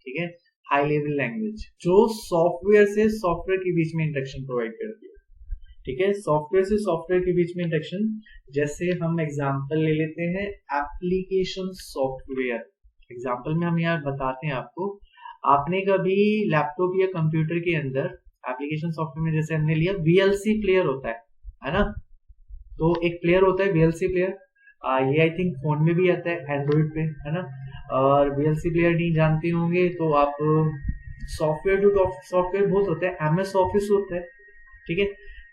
ठीक है। हाई लेवल लैंग्वेज जो सॉफ्टवेयर से सॉफ्टवेयर के बीच में इंटरेक्शन प्रोवाइड करती है, ठीक है। सॉफ्टवेयर से सॉफ्टवेयर के बीच में इंटरेक्शन, जैसे हम एग्जांपल ले लेते हैं एप्लीकेशन सॉफ्टवेयर। एग्जांपल में हम यहाँ बताते हैं आपको, आपने कभी लैपटॉप या कंप्यूटर के अंदर एप्लीकेशन सॉफ्टवेयर में जैसे हमने लिया VLC प्लेयर होता है ना। तो एक प्लेयर होता है VLC प्लेयर, ये आई थिंक फोन में भी आता है, एंड्रॉइड पे, है ना। और VLC प्लेयर नहीं जानते होंगे तो आप सॉफ्टवेयर टू सॉफ्टवेयर बहुत होता है, MS ऑफिस होता है, ठीक है।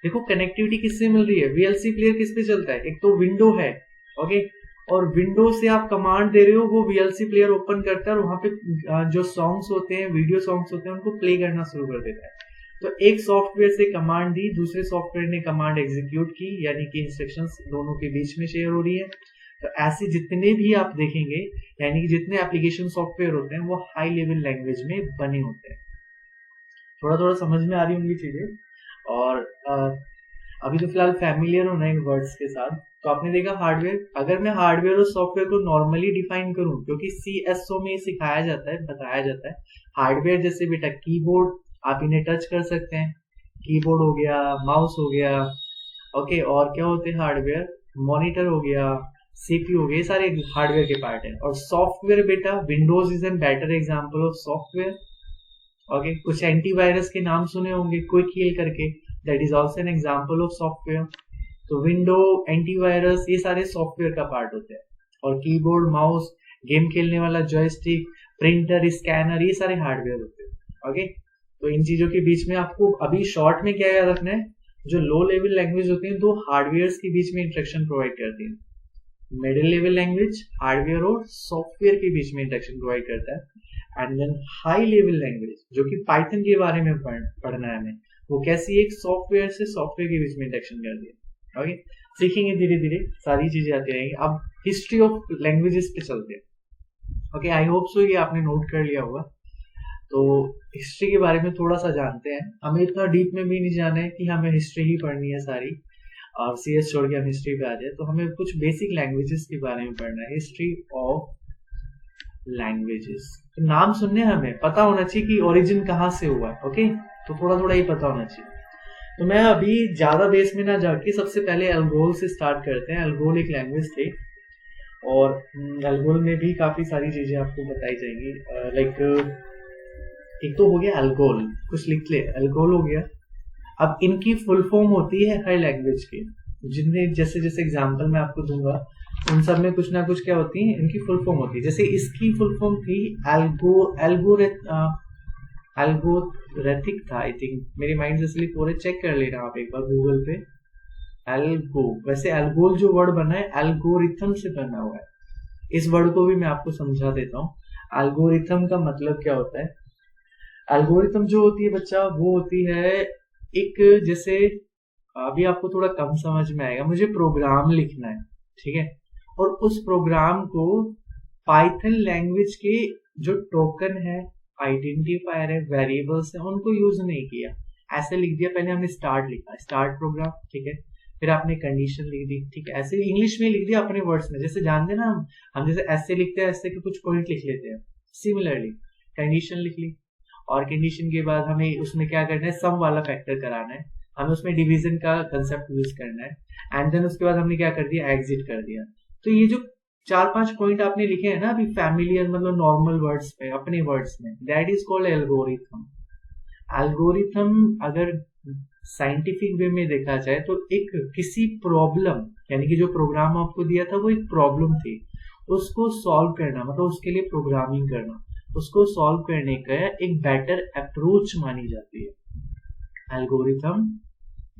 देखो कनेक्टिविटी किससे मिल रही है, VLC प्लेयर किस पे चलता है, एक तो विंडो है, ओके, और विंडो से आप कमांड दे रहे हो, वो VLC प्लेयर ओपन करता है और वहां पे जो सॉन्ग्स होते हैं, वीडियो सॉन्ग्स होते हैं, उनको प्ले करना शुरू कर देता है। तो एक सॉफ्टवेयर से कमांड दी, दूसरे सॉफ्टवेयर ने कमांड एग्जीक्यूट की, यानी कि इंस्ट्रक्शंस दोनों के बीच में शेयर हो रही है। तो ऐसे जितने भी आप देखेंगे, यानी कि जितने एप्लीकेशन सॉफ्टवेयर होते हैं वो हाई लेवल लैंग्वेज में बने होते हैं। थोड़ा थोड़ा समझ में आ रही होंगी चीजें। और अभी तो फिलहाल फैमिलियर होना इन वर्ड्स के साथ। तो आपने देखा हार्डवेयर, अगर मैं हार्डवेयर और सॉफ्टवेयर को नॉर्मली डिफाइन करूं, क्योंकि CSO में सिखाया जाता है, बताया जाता है, हार्डवेयर जैसे बेटा कीबोर्ड, आप इन्हें टच कर सकते हैं, कीबोर्ड हो गया, माउस हो गया, ओके। और क्या होते हैं हार्डवेयर, मॉनिटर हो गया, CPU हो गया, ये सारे हार्डवेयर के पार्ट है। और सॉफ्टवेयर बेटा, Windows is an better example of software, okay. कुछ एंटीवायरस के नाम सुने होंगे, क्विक हील करके, that is also an example of software. तो विंडो, एंटीवायरस, ये सारे सॉफ्टवेयर का पार्ट होते हैं। और कीबोर्ड, माउस, गेम खेलने वाला जॉयस्टिक, प्रिंटर, स्कैनर, ये सारे हार्डवेयर होते हैं, ओके। तो इन चीजों के बीच में आपको अभी शॉर्ट में क्या याद रखना है, जो लो लेवल लैंग्वेज होती है दो हार्डवेयर के बीच में इंटरेक्शन प्रोवाइड करती है। मिडिल लेवल लैंग्वेज हार्डवेयर और सॉफ्टवेयर के बीच में इंटरेक्शन प्रोवाइड करता है। And then high level language, जो कि पाइथन के बारे में पढ़ना है हमें, वो कैसी एक सॉफ्टवेयर से सॉफ्टवेयर के बीच में इंटरेक्शन करती है, ओके। सीखेंगे धीरे धीरे, सारी चीजें आती रहेंगी। अब हिस्ट्री ऑफ लैंग्वेजेस पे चलते हैं, ओके। आई होप सो ये आपने नोट कर लिया होगा। तो हिस्ट्री के बारे में थोड़ा सा जानते हैं, हमें इतना डीप में भी नहीं जाना है कि हमें हिस्ट्री ही पढ़नी है सारी, और CS छोड़ के हम हिस्ट्री पे आ जाए। तो हमें कुछ बेसिक लैंग्वेजेस के बारे में पढ़ना है, हिस्ट्री ऑफ लैंग्वेजेस। तो नाम सुनने हमें पता होना चाहिए कि ओरिजिन कहाँ से हुआ है, ओके। तो थोड़ा थोड़ा ही पता होना चाहिए। तो मैं अभी ज्यादा बेस में ना जाके सबसे पहले अल्गोल से स्टार्ट करते हैं। अल्गोल एक लैंग्वेज थी, और अल्गोल में भी काफी सारी चीजें आपको बताई जाएंगी। लाइक एक तो हो गया अल्गोल, कुछ लिख ले, अल्गोल हो गया। अब इनकी फुल फॉर्म होती है हर लैंग्वेज की, जिनने जैसे जैसे एग्जांपल मैं आपको दूंगा उन सब में कुछ ना कुछ क्या होती है, इनकी फुल फॉर्म होती है। जैसे इसकी फुल फॉर्म थी एल्गोरेथिक था, आई थिंक, मेरी माइंड से स्लिप हो रहा है, चेक कर लेना आप एक बार गूगल पे। एल्गो, वैसे एल्गोल जो वर्ड बना है एल्गोरिथम से बना हुआ है। इस वर्ड को भी मैं आपको समझा देता हूँ। एल्गोरिथम का मतलब क्या होता है। एल्गोरिथम जो होती है बच्चा, वो होती है एक, जैसे अभी आपको थोड़ा कम समझ में आएगा, मुझे प्रोग्राम लिखना है, ठीक है, और उस प्रोग्राम को पाइथन लैंग्वेज के जो टोकन है, आइडेंटिफायर है, वेरिएबल्स है, उनको यूज नहीं किया, ऐसे लिख दिया। पहले हमने स्टार्ट लिखा, स्टार्ट प्रोग्राम, ठीक है, फिर आपने कंडीशन लिख दी, ठीक है, ऐसे इंग्लिश में लिख दिया अपने वर्ड्स में। जैसे जानते ना हम जैसे ऐसे लिखते हैं, ऐसे के कुछ पॉइंट लिख लेते हैं, सिमिलरली कंडीशन लिख ली, और कंडीशन के बाद हमें उसमें क्या करना है, सम वाला फैक्टर कराना है, हमें उसमें डिवीजन का कंसेप्ट यूज करना है, एंड देन उसके बाद हमने क्या कर दिया, एग्जिट कर दिया। तो ये जो 4-5 पॉइंट आपने लिखे हैं ना अभी फैमिलियर, मतलब नॉर्मल वर्ड्स पे, अपने वर्ड्स में, that is called algorithm. Algorithm अगर साइंटिफिक वे में देखा जाए तो एक किसी प्रॉब्लम, यानी कि जो प्रोग्राम आपको दिया था वो एक प्रॉब्लम थी, उसको सॉल्व करना, मतलब उसके लिए प्रोग्रामिंग करना, उसको सॉल्व करने का एक बेटर अप्रोच मानी जाती है। Algorithm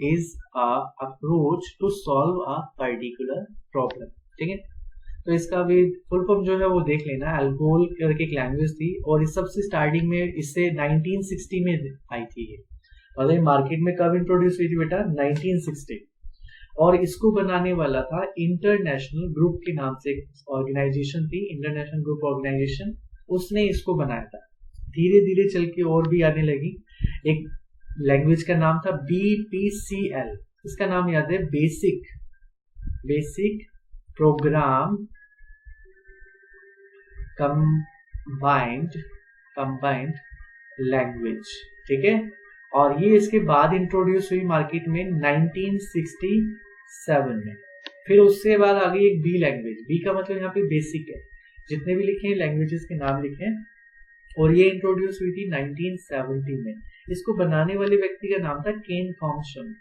is a approach to solve a particular problem, ठीक है। तो इसका भी फुल फॉर्म जो है वो देख लेना। एल्गोल करके एक लैंग्वेज थी, और इस सबसे स्टार्टिंग में इससे 1960 में आई थी ये, मतलब मार्केट में कब इंट्रोड्यूस हुई थी बेटा, 1960। और इसको बनाने वाला था इंटरनेशनल ग्रुप के नाम से एक ऑर्गेनाइजेशन थी, इंटरनेशनल ग्रुप ऑर्गेनाइजेशन, उसने इसको बनाया था। धीरे धीरे चल के और भी आने लगी। एक लैंग्वेज का नाम था BPCL, इसका नाम याद है, basic programme combined combined language, ठीक है। और ये इसके बाद इंट्रोड्यूस हुई मार्केट में 1967 में। फिर उसके बाद आ गई एक बी लैंग्वेज। बी का मतलब यहाँ पे बेसिक है, जितने भी लिखे हैं लैंग्वेजेस के नाम लिखे हैं, और ये इंट्रोड्यूस हुई थी 1970 में। इसको बनाने वाले व्यक्ति का नाम था केन थॉम्सन।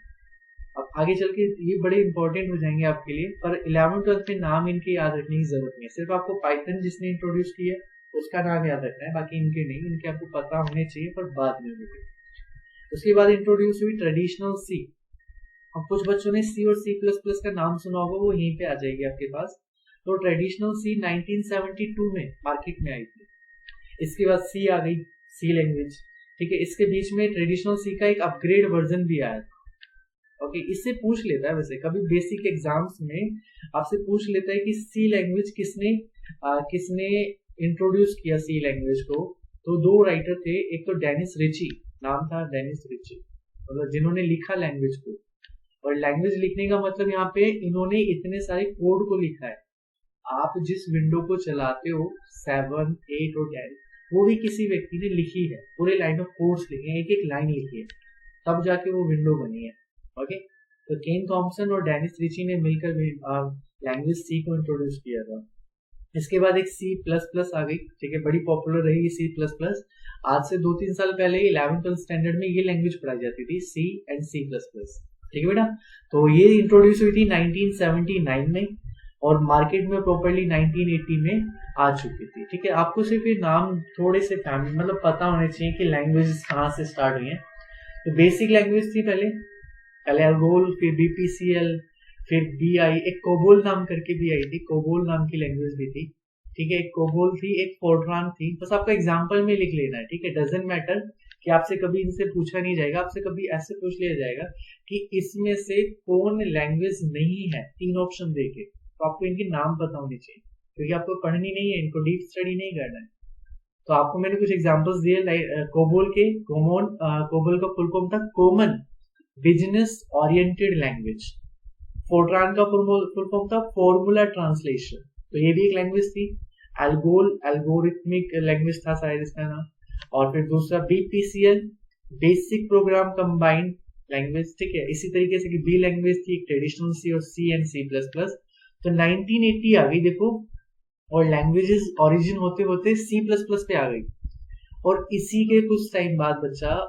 अब आगे चल के ये बड़े इंपॉर्टेंट हो जाएंगे आपके लिए, पर 11th-12th में नाम इनके याद रखने की जरूरत नहीं है। सिर्फ आपको पाइथन जिसने इंट्रोड्यूस किया उसका नाम याद रखना है, बाकी इनके नहीं, इनके आपको पता होने चाहिए पर बाद में होंगे। उसके बाद इंट्रोड्यूस हुई ट्रेडिशनल सी। अब कुछ बच्चों ने सी और C++ का नाम सुना होगा, वो यहीं पे आ जाएगी आपके पास। तो ट्रेडिशनल सी 1972 में मार्केट में आई थी। इसके बाद सी आ गई, सी लैंग्वेज, ठीक है। इसके बीच में ट्रेडिशनल सी का एक अपग्रेड वर्जन भी आया था। ओके, इससे पूछ लेता है, वैसे कभी बेसिक एग्जाम्स में आपसे पूछ लेता है कि सी लैंग्वेज किसने इंट्रोड्यूस किया सी लैंग्वेज को। तो दो राइटर थे, एक तो डेनिस रिची, नाम था डेनिस रिची, मतलब जिन्होंने लिखा लैंग्वेज को। और लैंग्वेज लिखने का मतलब यहाँ पे इन्होंने इतने सारे कोड को लिखा है। आप जिस विंडो को चलाते हो 7, 8 और 10, वो भी किसी व्यक्ति ने लिखी है, पूरे लाइन ऑफ कोड्स लिखे हैं, एक एक लाइन लिखी है, तब जाके वो विंडो बनी है। ओके, तो केन थॉम्सन और डेनिस रिची ने मिलकर लैंग्वेज सी को इंट्रोड्यूस किया था। इसके बाद एक C++ आ गई, ठीक है, बड़ी पॉपुलर रही C++। आज से 2-3 साल पहले 11th स्टैंडर्ड में ये लैंग्वेज पढ़ाई जाती थी, C एंड C++, ठीक है बेटा। तो ये इंट्रोड्यूस हुई थी 1979 में और मार्केट में प्रॉपर्ली 1980 में आ चुकी थी, ठीक है। आपको सिर्फ ये नाम थोड़े से फैमिली मतलब पता होने चाहिए कि लैंग्वेज कहाँ से स्टार्ट हुई है। तो बेसिक लैंग्वेज थी पहले एल्गोल, फिर BPCL, फिर BI, एक कोबोल नाम करके भी आई थी, कोबोल नाम की लैंग्वेज भी थी, ठीक है। एक कोबोल थी, एक फोर्ट्रान थी। बस आपको एग्जांपल में लिख लेना है, ठीक है। डजंट मैटर कि आपसे कभी इनसे पूछा नहीं जाएगा, आपसे कभी ऐसे पूछ लिया जाएगा कि इसमें से कौन लैंग्वेज नहीं है, 3 ऑप्शन देके, तो आपको इनके नाम पता होने चाहिए, क्योंकि आपको पढ़नी नहीं है, इनको डीप स्टडी नहीं करना है। तो आपको मैंने कुछ एग्जाम्पल्स दिए कोबोल के। कोबोल का फुल फॉर्म था common business oriented language. Fortran का फुल फॉर्म था फॉर्मूला ट्रांसलेशन, तो ये भी एक लैंग्वेज थी। एल्गोल एल्गोरिथमिक लैंग्वेज था शायद इसका नाम। और फिर दूसरा BPCL basic programme combined language, ठीक है। इसी तरीके से बी लैंग्वेज थी ट्रेडिशनल सी और C एंड C++। तो 1980 आ गई देखो, और लैंग्वेजेस ओरिजिन होते होते C++ पे आ गई। और इसी के कुछ टाइम बाद बच्चा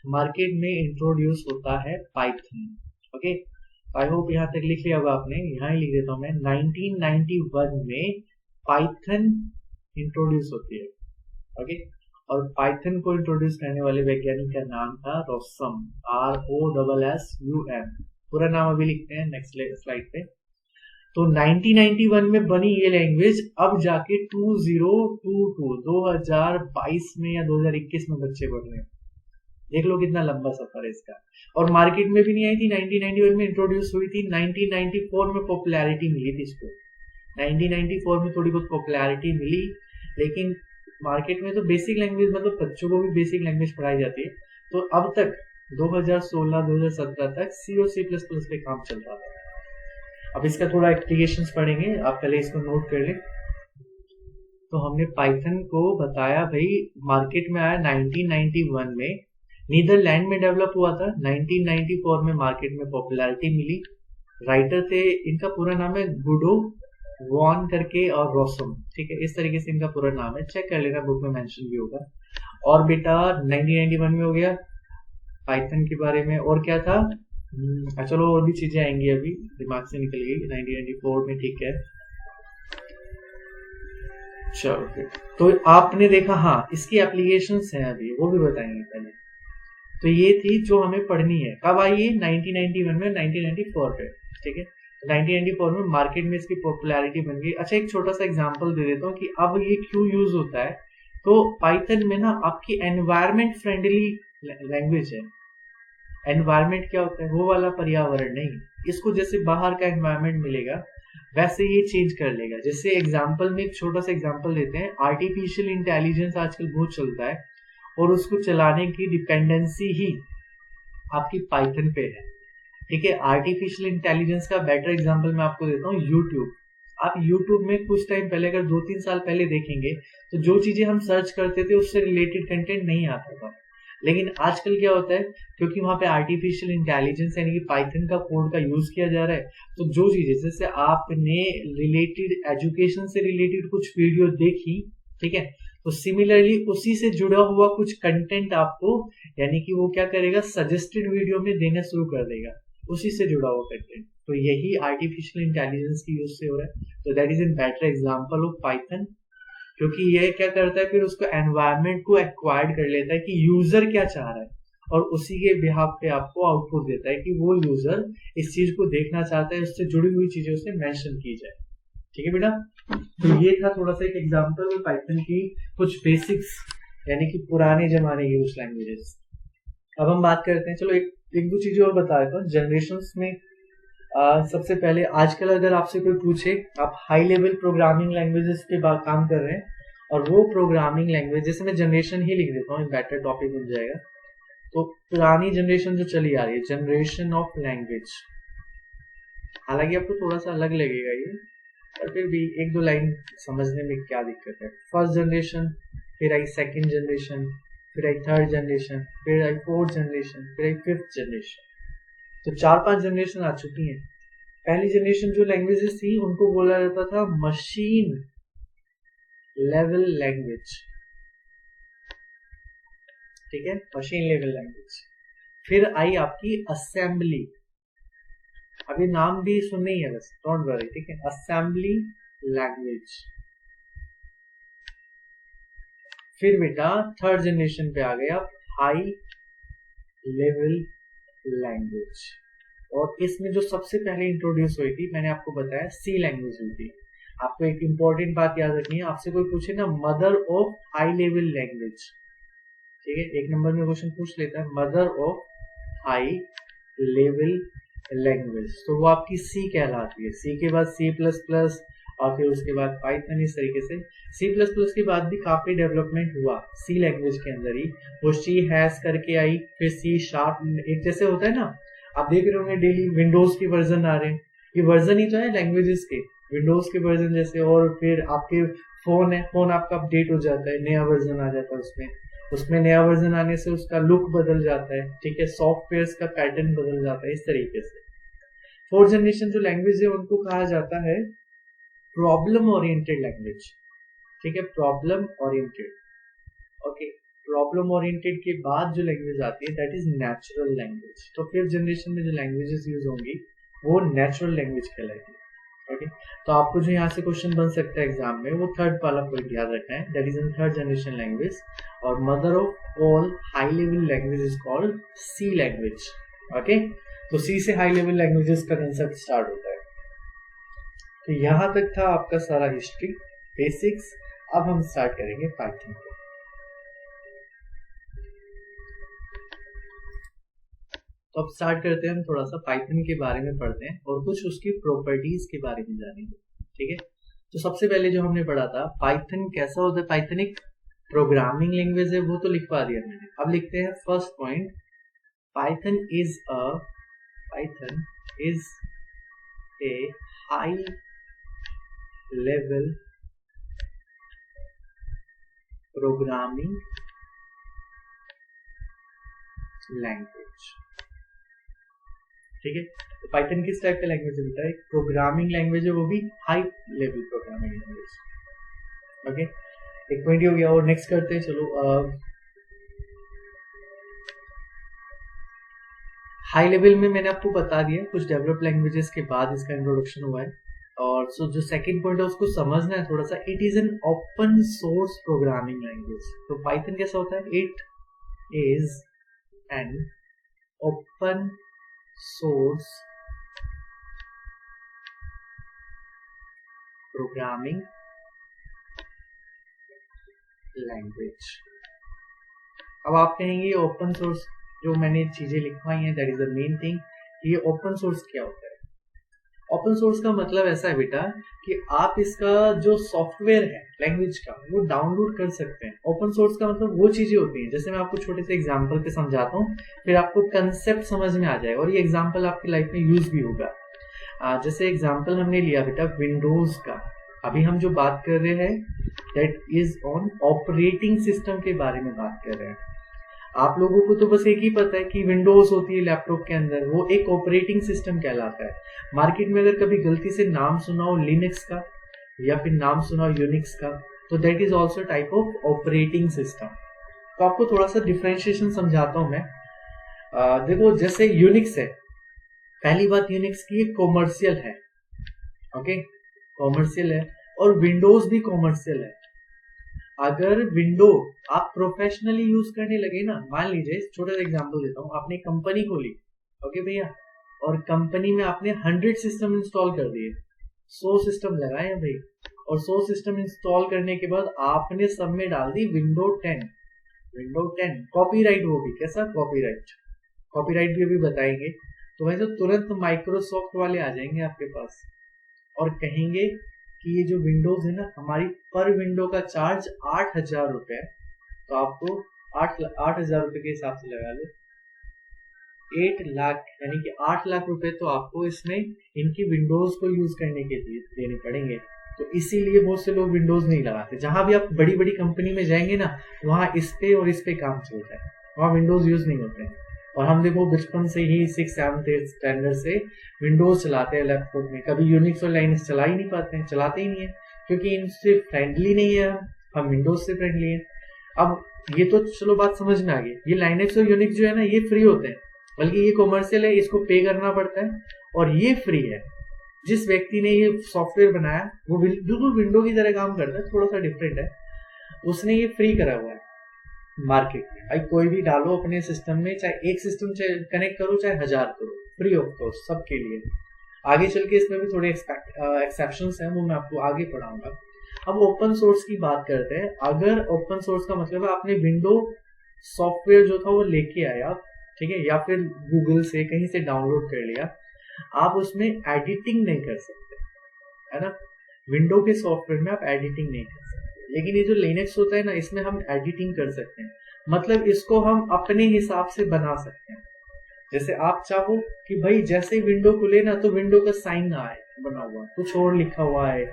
मार्केट में इंट्रोड्यूस होता है पाइथन। ओके, आई होप यहाँ तक लिख लिया होगा आपने, यहाँ ही लिख देता हूँ मैं। 1991 में पाइथन इंट्रोड्यूस होती है, ओके। और पाइथन को इंट्रोड्यूस करने वाले वैज्ञानिक का नाम था रोसम, ROSSUM। पूरा नाम अभी लिखते हैं नेक्स्ट स्लाइड पे। तो 1991 में बनी ये लैंग्वेज अब जाके 2022 में या 2021 में बच्चे पढ़ रहे हैं। देख लो कितना लंबा सफर है इसका। और मार्केट में भी नहीं आई थी, 1991 में इंट्रोड्यूस हुई थी, 1994 में पॉपुलैरिटी मिली थी इसको। 1994 में थोड़ी बहुत पॉपुलैरिटी मिली, लेकिन मार्केट में तो बेसिक लैंग्वेज मतलब बच्चों को भी बेसिक लैंग्वेज पढ़ाई जाती है। तो अब तक 2016-2017 तक C और C++ पे काम चल रहा था। अब इसका थोड़ा एप्लीकेशंस पढ़ेंगे, आप पहले इसको नोट कर लें। तो हमने पाइथन को बताया भाई मार्केट में आया 1991 में, नीदरलैंड में डेवलप हुआ था। 1994 में मार्केट में पॉपुलैरिटी मिली। राइटर थे, इनका पूरा नाम है गुडो वॉन करके और रोसम, ठीक है, इस तरीके से इनका पूरा नाम है, चेक कर लेना, बुक में मेंशन भी होगा। और बेटा 1991 में हो गया पाइथन के बारे में। और क्या था, चलो और भी चीजें आएंगी, अभी दिमाग से निकल गई। 1994 में, ठीक है, चलो। तो आपने देखा, हाँ इसकी एप्लीकेशंस हैं अभी, वो भी बताएंगे पहले। तो ये थी जो हमें पढ़नी है। कब आई है? 1991 में, 1994 पे, ठीक है। 1994 में मार्केट में इसकी पॉपुलैरिटी बन गई। अच्छा, एक छोटा सा एग्जांपल दे देता हूँ कि अब ये क्यों यूज होता है। तो पाइथन में ना आपकी एनवायरमेंट फ्रेंडली लैंग्वेज है। एनवायरमेंट क्या होता है? वो वाला पर्यावरण नहीं, इसको जैसे बाहर का एनवायरमेंट मिलेगा वैसे ये चेंज कर लेगा। जैसे एग्जांपल में एक छोटा सा एग्जांपल देते हैं, आर्टिफिशियल इंटेलिजेंस आजकल बहुत चलता है और उसको चलाने की डिपेंडेंसी ही आपकी पाइथन पे है, ठीक है। आर्टिफिशियल इंटेलिजेंस का बेटर एग्जांपल मैं आपको देता हूँ, यूट्यूब। आप YouTube में कुछ टाइम पहले अगर 2-3 साल पहले देखेंगे तो जो चीजें हम सर्च करते थे उससे रिलेटेड कंटेंट नहीं आता था। लेकिन आजकल क्या होता है, क्योंकि वहां पे आर्टिफिशियल इंटेलिजेंस यानी कि पाइथन का कोड का यूज किया जा रहा है, तो जो चीजें जैसे आपने रिलेटेड एजुकेशन से रिलेटेड कुछ वीडियो देखी, ठीक है, तो सिमिलरली उसी से जुड़ा हुआ कुछ कंटेंट आपको यानी कि वो क्या करेगा, सजेस्टेड वीडियो में देना शुरू कर देगा, उसी से जुड़ा हुआ कंटेंट। तो यही आर्टिफिशियल इंटेलिजेंस की यूज से हो रहा है। तो that is an better example of Python, क्योंकि ये क्या करता है, फिर उसको एनवायरनमेंट को एक्वायर्ड कर लेता है कि यूजर क्या चाह रहा है, और उसी के बिहाफ पे आपको आउटपुट देता है कि वो यूजर इस चीज को देखना चाहता है, उससे जुड़ी हुई चीजें उसे मेंशन की जाए। ठीक है बेटा, तो ये था थोड़ा सा एक एग्जांपल पाइथन की कुछ बेसिक्स यानी कि पुराने जमाने की कुछ लैंग्वेजेस। अब हम बात करते हैं, चलो एक दो चीजें और बता देता हूँ जनरेशंस में। सबसे पहले आजकल अगर आपसे कोई पूछे, आप हाई लेवल प्रोग्रामिंग लैंग्वेजेस पे काम कर रहे हैं, और वो प्रोग्रामिंग लैंग्वेज, जैसे मैं जनरेशन ही लिख देता हूँ, बेटर टॉपिक बन जाएगा। तो पुरानी जनरेशन जो चली आ रही है, जनरेशन ऑफ लैंग्वेज, हालांकि आपको थोड़ा सा अलग लगेगा ये, पर फिर भी एक दो लाइन समझने में क्या दिक्कत है। फर्स्ट जनरेशन, फिर आई सेकेंड जनरेशन, फिर आई थर्ड जनरेशन, फिर आई फोर्थ जनरेशन, फिर आई फिफ्थ जनरेशन। तो 4-5 जनरेशन आ चुकी हैं। पहली जनरेशन जो लैंग्वेजेस थी उनको बोला जाता था मशीन लेवल लैंग्वेज, ठीक है, मशीन लेवल लैंग्वेज। फिर आई आपकी असेंबली, अभी नाम भी सुनने ही है बस, डोंट वरी, ठीक है, असेंबली लैंग्वेज। फिर बेटा थर्ड जनरेशन पे आ गए आप, हाई लेवल लैंग्वेज, और इसमें जो सबसे पहले इंट्रोड्यूस हुई थी, मैंने आपको बताया, सी लैंग्वेज हुई थी। आपको एक इंपॉर्टेंट बात याद रखनी है, आपसे कोई पूछे ना mother of high level language, ठीक है, एक नंबर में क्वेश्चन पूछ लेता है mother of high level language, तो वो आपकी सी कहलाती है। सी के बाद C++, और फिर उसके बाद पाइथन। इस तरीके से C++ के बाद भी काफी डेवलपमेंट हुआ सी लैंग्वेज के अंदर ही। वो सी हैश करके आई, फिर C#, एक जैसे होता है ना, आप देख रहे होंगे डेली विंडोज के वर्जन आ रहे हैं, ये वर्जन ही तो है लैंग्वेजेस के, विंडोज के वर्जन जैसे। और फिर आपके फोन है, फोन आपका अपडेट हो जाता है, नया वर्जन आ जाता है, उसमें नया वर्जन आने से उसका लुक बदल जाता है, ठीक है, सॉफ्टवेयर का पैटर्न बदल जाता है, इस तरीके से। फोर्थ जनरेशन जो लैंग्वेज है उनको कहा जाता है प्रॉब्लम ओरिएंटेड लैंग्वेज, ठीक है, problem oriented. Okay, problem oriented के बाद जो लैंग्वेज आती है दैट इज नेचुरल लैंग्वेज। तो फिफ्थ जनरेशन में जो लैंग्वेजेस यूज होंगी वो नेचुरल लैंग्वेज कहलाएगी। ओके, तो आपको जो यहाँ से क्वेश्चन बन सकता है एग्जाम में, वो थर्ड वाला पॉइंट याद रखना है, that is in third generation language, और mother of all high level language is called C language. Okay, तो सी से हाई लेवल लैंग्वेजेस का कंसेप्ट स्टार्ट होता है। तो यहां तक था आपका सारा हिस्ट्री बेसिक्स। अब हम स्टार्ट करेंगे पाइथन को। तो अब स्टार्ट करते हैं, हम थोड़ा सा पाइथन के बारे में पढ़ते हैं और कुछ उसकी प्रॉपर्टीज के बारे में जानेंगे, ठीक है। तो सबसे पहले जो हमने पढ़ा था पाइथन कैसा होता है, पाइथन एक प्रोग्रामिंग लैंग्वेज है, वो तो लिखवा दिया मैंने। अब लिखते हैं first point, Python is a high level programming language, ठीक है। तो पाइथन किस टाइप का लैंग्वेज होता है, प्रोग्रामिंग लैंग्वेज है, वो भी high level programming language. Okay, एक पॉइंट हो गया, और नेक्स्ट करते हैं। चलो, हाई लेवल में मैंने आपको बता दिया, कुछ डेवलप लैंग्वेजेस के बाद इसका इंट्रोडक्शन हुआ है। और सो जो सेकंड पॉइंट है उसको समझना है थोड़ा सा, it is an open source programming language. तो पाइथन कैसा होता है, it is an open source programming language. अब आप कहेंगे ओपन सोर्स, जो मैंने चीजें लिखवाई हैं, that is the main thing. ये ओपन सोर्स क्या होता है, ओपन सोर्स का मतलब ऐसा है बेटा कि आप इसका जो सॉफ्टवेयर है लैंग्वेज का वो डाउनलोड कर सकते हैं। ओपन सोर्स का मतलब वो चीजें होती हैं, जैसे मैं आपको छोटे से एग्जांपल पे समझाता हूँ, फिर आपको कंसेप्ट समझ में आ जाएगा और ये एग्जांपल आपकी लाइफ में यूज भी होगा। जैसे एग्जांपल हमने लिया बेटा विंडोज का, अभी हम जो बात कर रहे हैं that is on operating system के बारे में बात कर रहे हैं। आप लोगों को तो बस एक ही पता है कि विंडोज होती है लैपटॉप के अंदर, वो एक ऑपरेटिंग सिस्टम कहलाता है। मार्केट में अगर कभी गलती से नाम सुना हो लिनक्स का या फिर नाम सुना हो यूनिक्स का, तो that is also type of operating system. तो आपको थोड़ा सा डिफरेंशिएशन समझाता हूं मैं। देखो जैसे यूनिक्स है, पहली बात यूनिक्स की कॉमर्शियल है, ओके कॉमर्शियल है, और विंडोज भी कॉमर्शियल है। अगर विंडो आप प्रोफेशनली यूज करने लगे ना, मान लीजिए छोटा सा एग्जांपल देता हूँ, आपने कंपनी खोली, ओके भैया, और कंपनी में आपने 100 सिस्टम इंस्टॉल कर दिए, 100 सिस्टम लगाए हैं भाई, और 100 सिस्टम इंस्टॉल करने के बाद आपने सब में डाल दी विंडो 10, विंडो 10 कॉपीराइट, वो भी कैसा कॉपीराइट, कॉपीराइट भी अभी बताएंगे। तो वैसे तुरंत माइक्रोसॉफ्ट वाले आ जाएंगे आपके पास और कहेंगे कि ये जो विंडोज है ना, हमारी पर विंडो का चार्ज 8,000 रुपए है, तो आपको 8,000 रुपए के हिसाब से लगा लो 8 लाख, यानी कि 8 लाख रुपए तो आपको इसमें इनकी विंडोज को यूज करने के लिए देने पड़ेंगे। तो इसीलिए बहुत से लोग विंडोज नहीं लगाते। जहां भी आप बड़ी बड़ी कंपनी में जाएंगे ना, वहां इस पे और इस पे काम चलता है, वहां विंडोज यूज नहीं होते हैं। और हम देखो बचपन से ही 6, 7, 8 स्टैंडर्ड से विंडोज चलाते हैं लैपटॉप में, कभी यूनिक्स और लाइनक्स चला ही नहीं पाते हैं, चलाते ही नहीं है, क्योंकि इनसे फ्रेंडली नहीं है, हम विंडोज से फ्रेंडली है। अब ये तो चलो बात समझ में आ गई, ये लाइनक्स और यूनिक्स जो है ना ये फ्री होते हैं, बल्कि ये कॉमर्शियल है, इसको पे करना पड़ता है, और ये फ्री है। जिस व्यक्ति ने ये सॉफ्टवेयर बनाया वो बिल्कुल विंडो की तरह काम करता है, थोड़ा सा डिफरेंट है, उसने ये फ्री करा हुआ है मार्केट में। भाई कोई भी डालो अपने सिस्टम में, चाहे एक सिस्टम कनेक्ट करो चाहे 1000 करो, फ्री ऑफ कॉस्ट सबके लिए। आगे चल के इसमें भी थोड़े एक्सेप्शंस हैं, वो मैं आपको आगे पढ़ाऊंगा। अब ओपन सोर्स की बात करते हैं। अगर ओपन सोर्स का मतलब है आपने विंडो सॉफ्टवेयर जो था वो लेके आया, ठीक है, या फिर गूगल से कहीं से डाउनलोड कर लिया, आप उसमें एडिटिंग नहीं कर सकते, है ना। विंडो के सॉफ्टवेयर में आप एडिटिंग नहीं कर सकते, लेकिन ये जो लिनक्स होता है ना, इसमें हम एडिटिंग कर सकते हैं। मतलब इसको हम अपने हिसाब से बना सकते हैं। जैसे आप चाहो कि भाई जैसे विंडो खुले ना तो विंडो का साइन ना आए बना हुआ, कुछ और लिखा हुआ है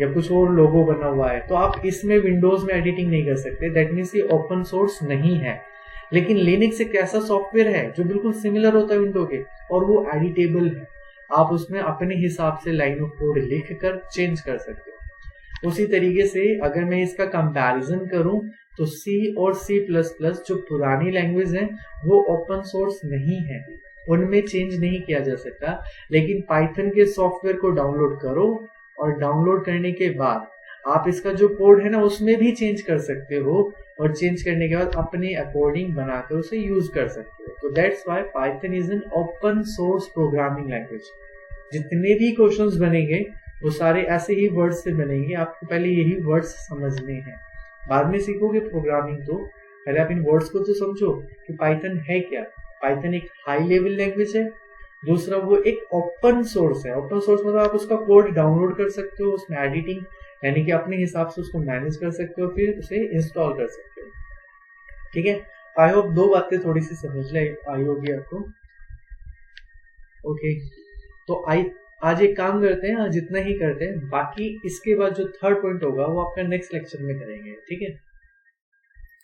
या कुछ और लोगो बना हुआ है, तो आप इसमें विंडोज में एडिटिंग नहीं कर सकते। दैट मीन्स ये ओपन सोर्स नहीं है। लेकिन लिनक्स एक ऐसा सॉफ्टवेयर है जो बिल्कुल सिमिलर होता है विंडो के, और वो एडिटेबल है। आप उसमें अपने हिसाब से लाइन ऑफ कोड लिख कर चेंज कर सकते हो। उसी तरीके से अगर मैं इसका कंपैरिजन करूं तो C और C++ जो पुरानी लैंग्वेज है वो ओपन सोर्स नहीं है, उनमें चेंज नहीं किया जा सकता। लेकिन पाइथन के सॉफ्टवेयर को डाउनलोड करो, और डाउनलोड करने के बाद आप इसका जो कोड है ना उसमें भी चेंज कर सकते हो, और चेंज करने के बाद अपने अकॉर्डिंग बनाकर उसे यूज कर सकते हो। तो that's why Python is an open source programming language. जितने भी क्वेश्चंस बनेंगे वो सारे ऐसे ही वर्ड्स से बनेंगे, आपको पहले यही वर्ड्स समझने हैं, बाद में सीखोगे प्रोग्रामिंग। तो पहले आप इन वर्ड्स को तो समझो कि पाइथन है क्या। पाइथन एक हाई लेवल लैंग्वेज है, दूसरा वो एक ओपन सोर्स है। ओपन सोर्स मतलब आप उसका कोड डाउनलोड कर सकते हो, उसमें एडिटिंग यानी कि अपने हिसाब से उसको मैनेज कर सकते हो, फिर उसे इंस्टॉल कर सकते हो। ठीक है, आई होप 2 बातें थोड़ी सी समझ आई होगी आपको। ओके, तो आज एक काम करते हैं, आज इतना ही करते हैं, बाकी इसके बाद जो थर्ड पॉइंट होगा वो आपका नेक्स्ट लेक्चर में करेंगे। ठीक है।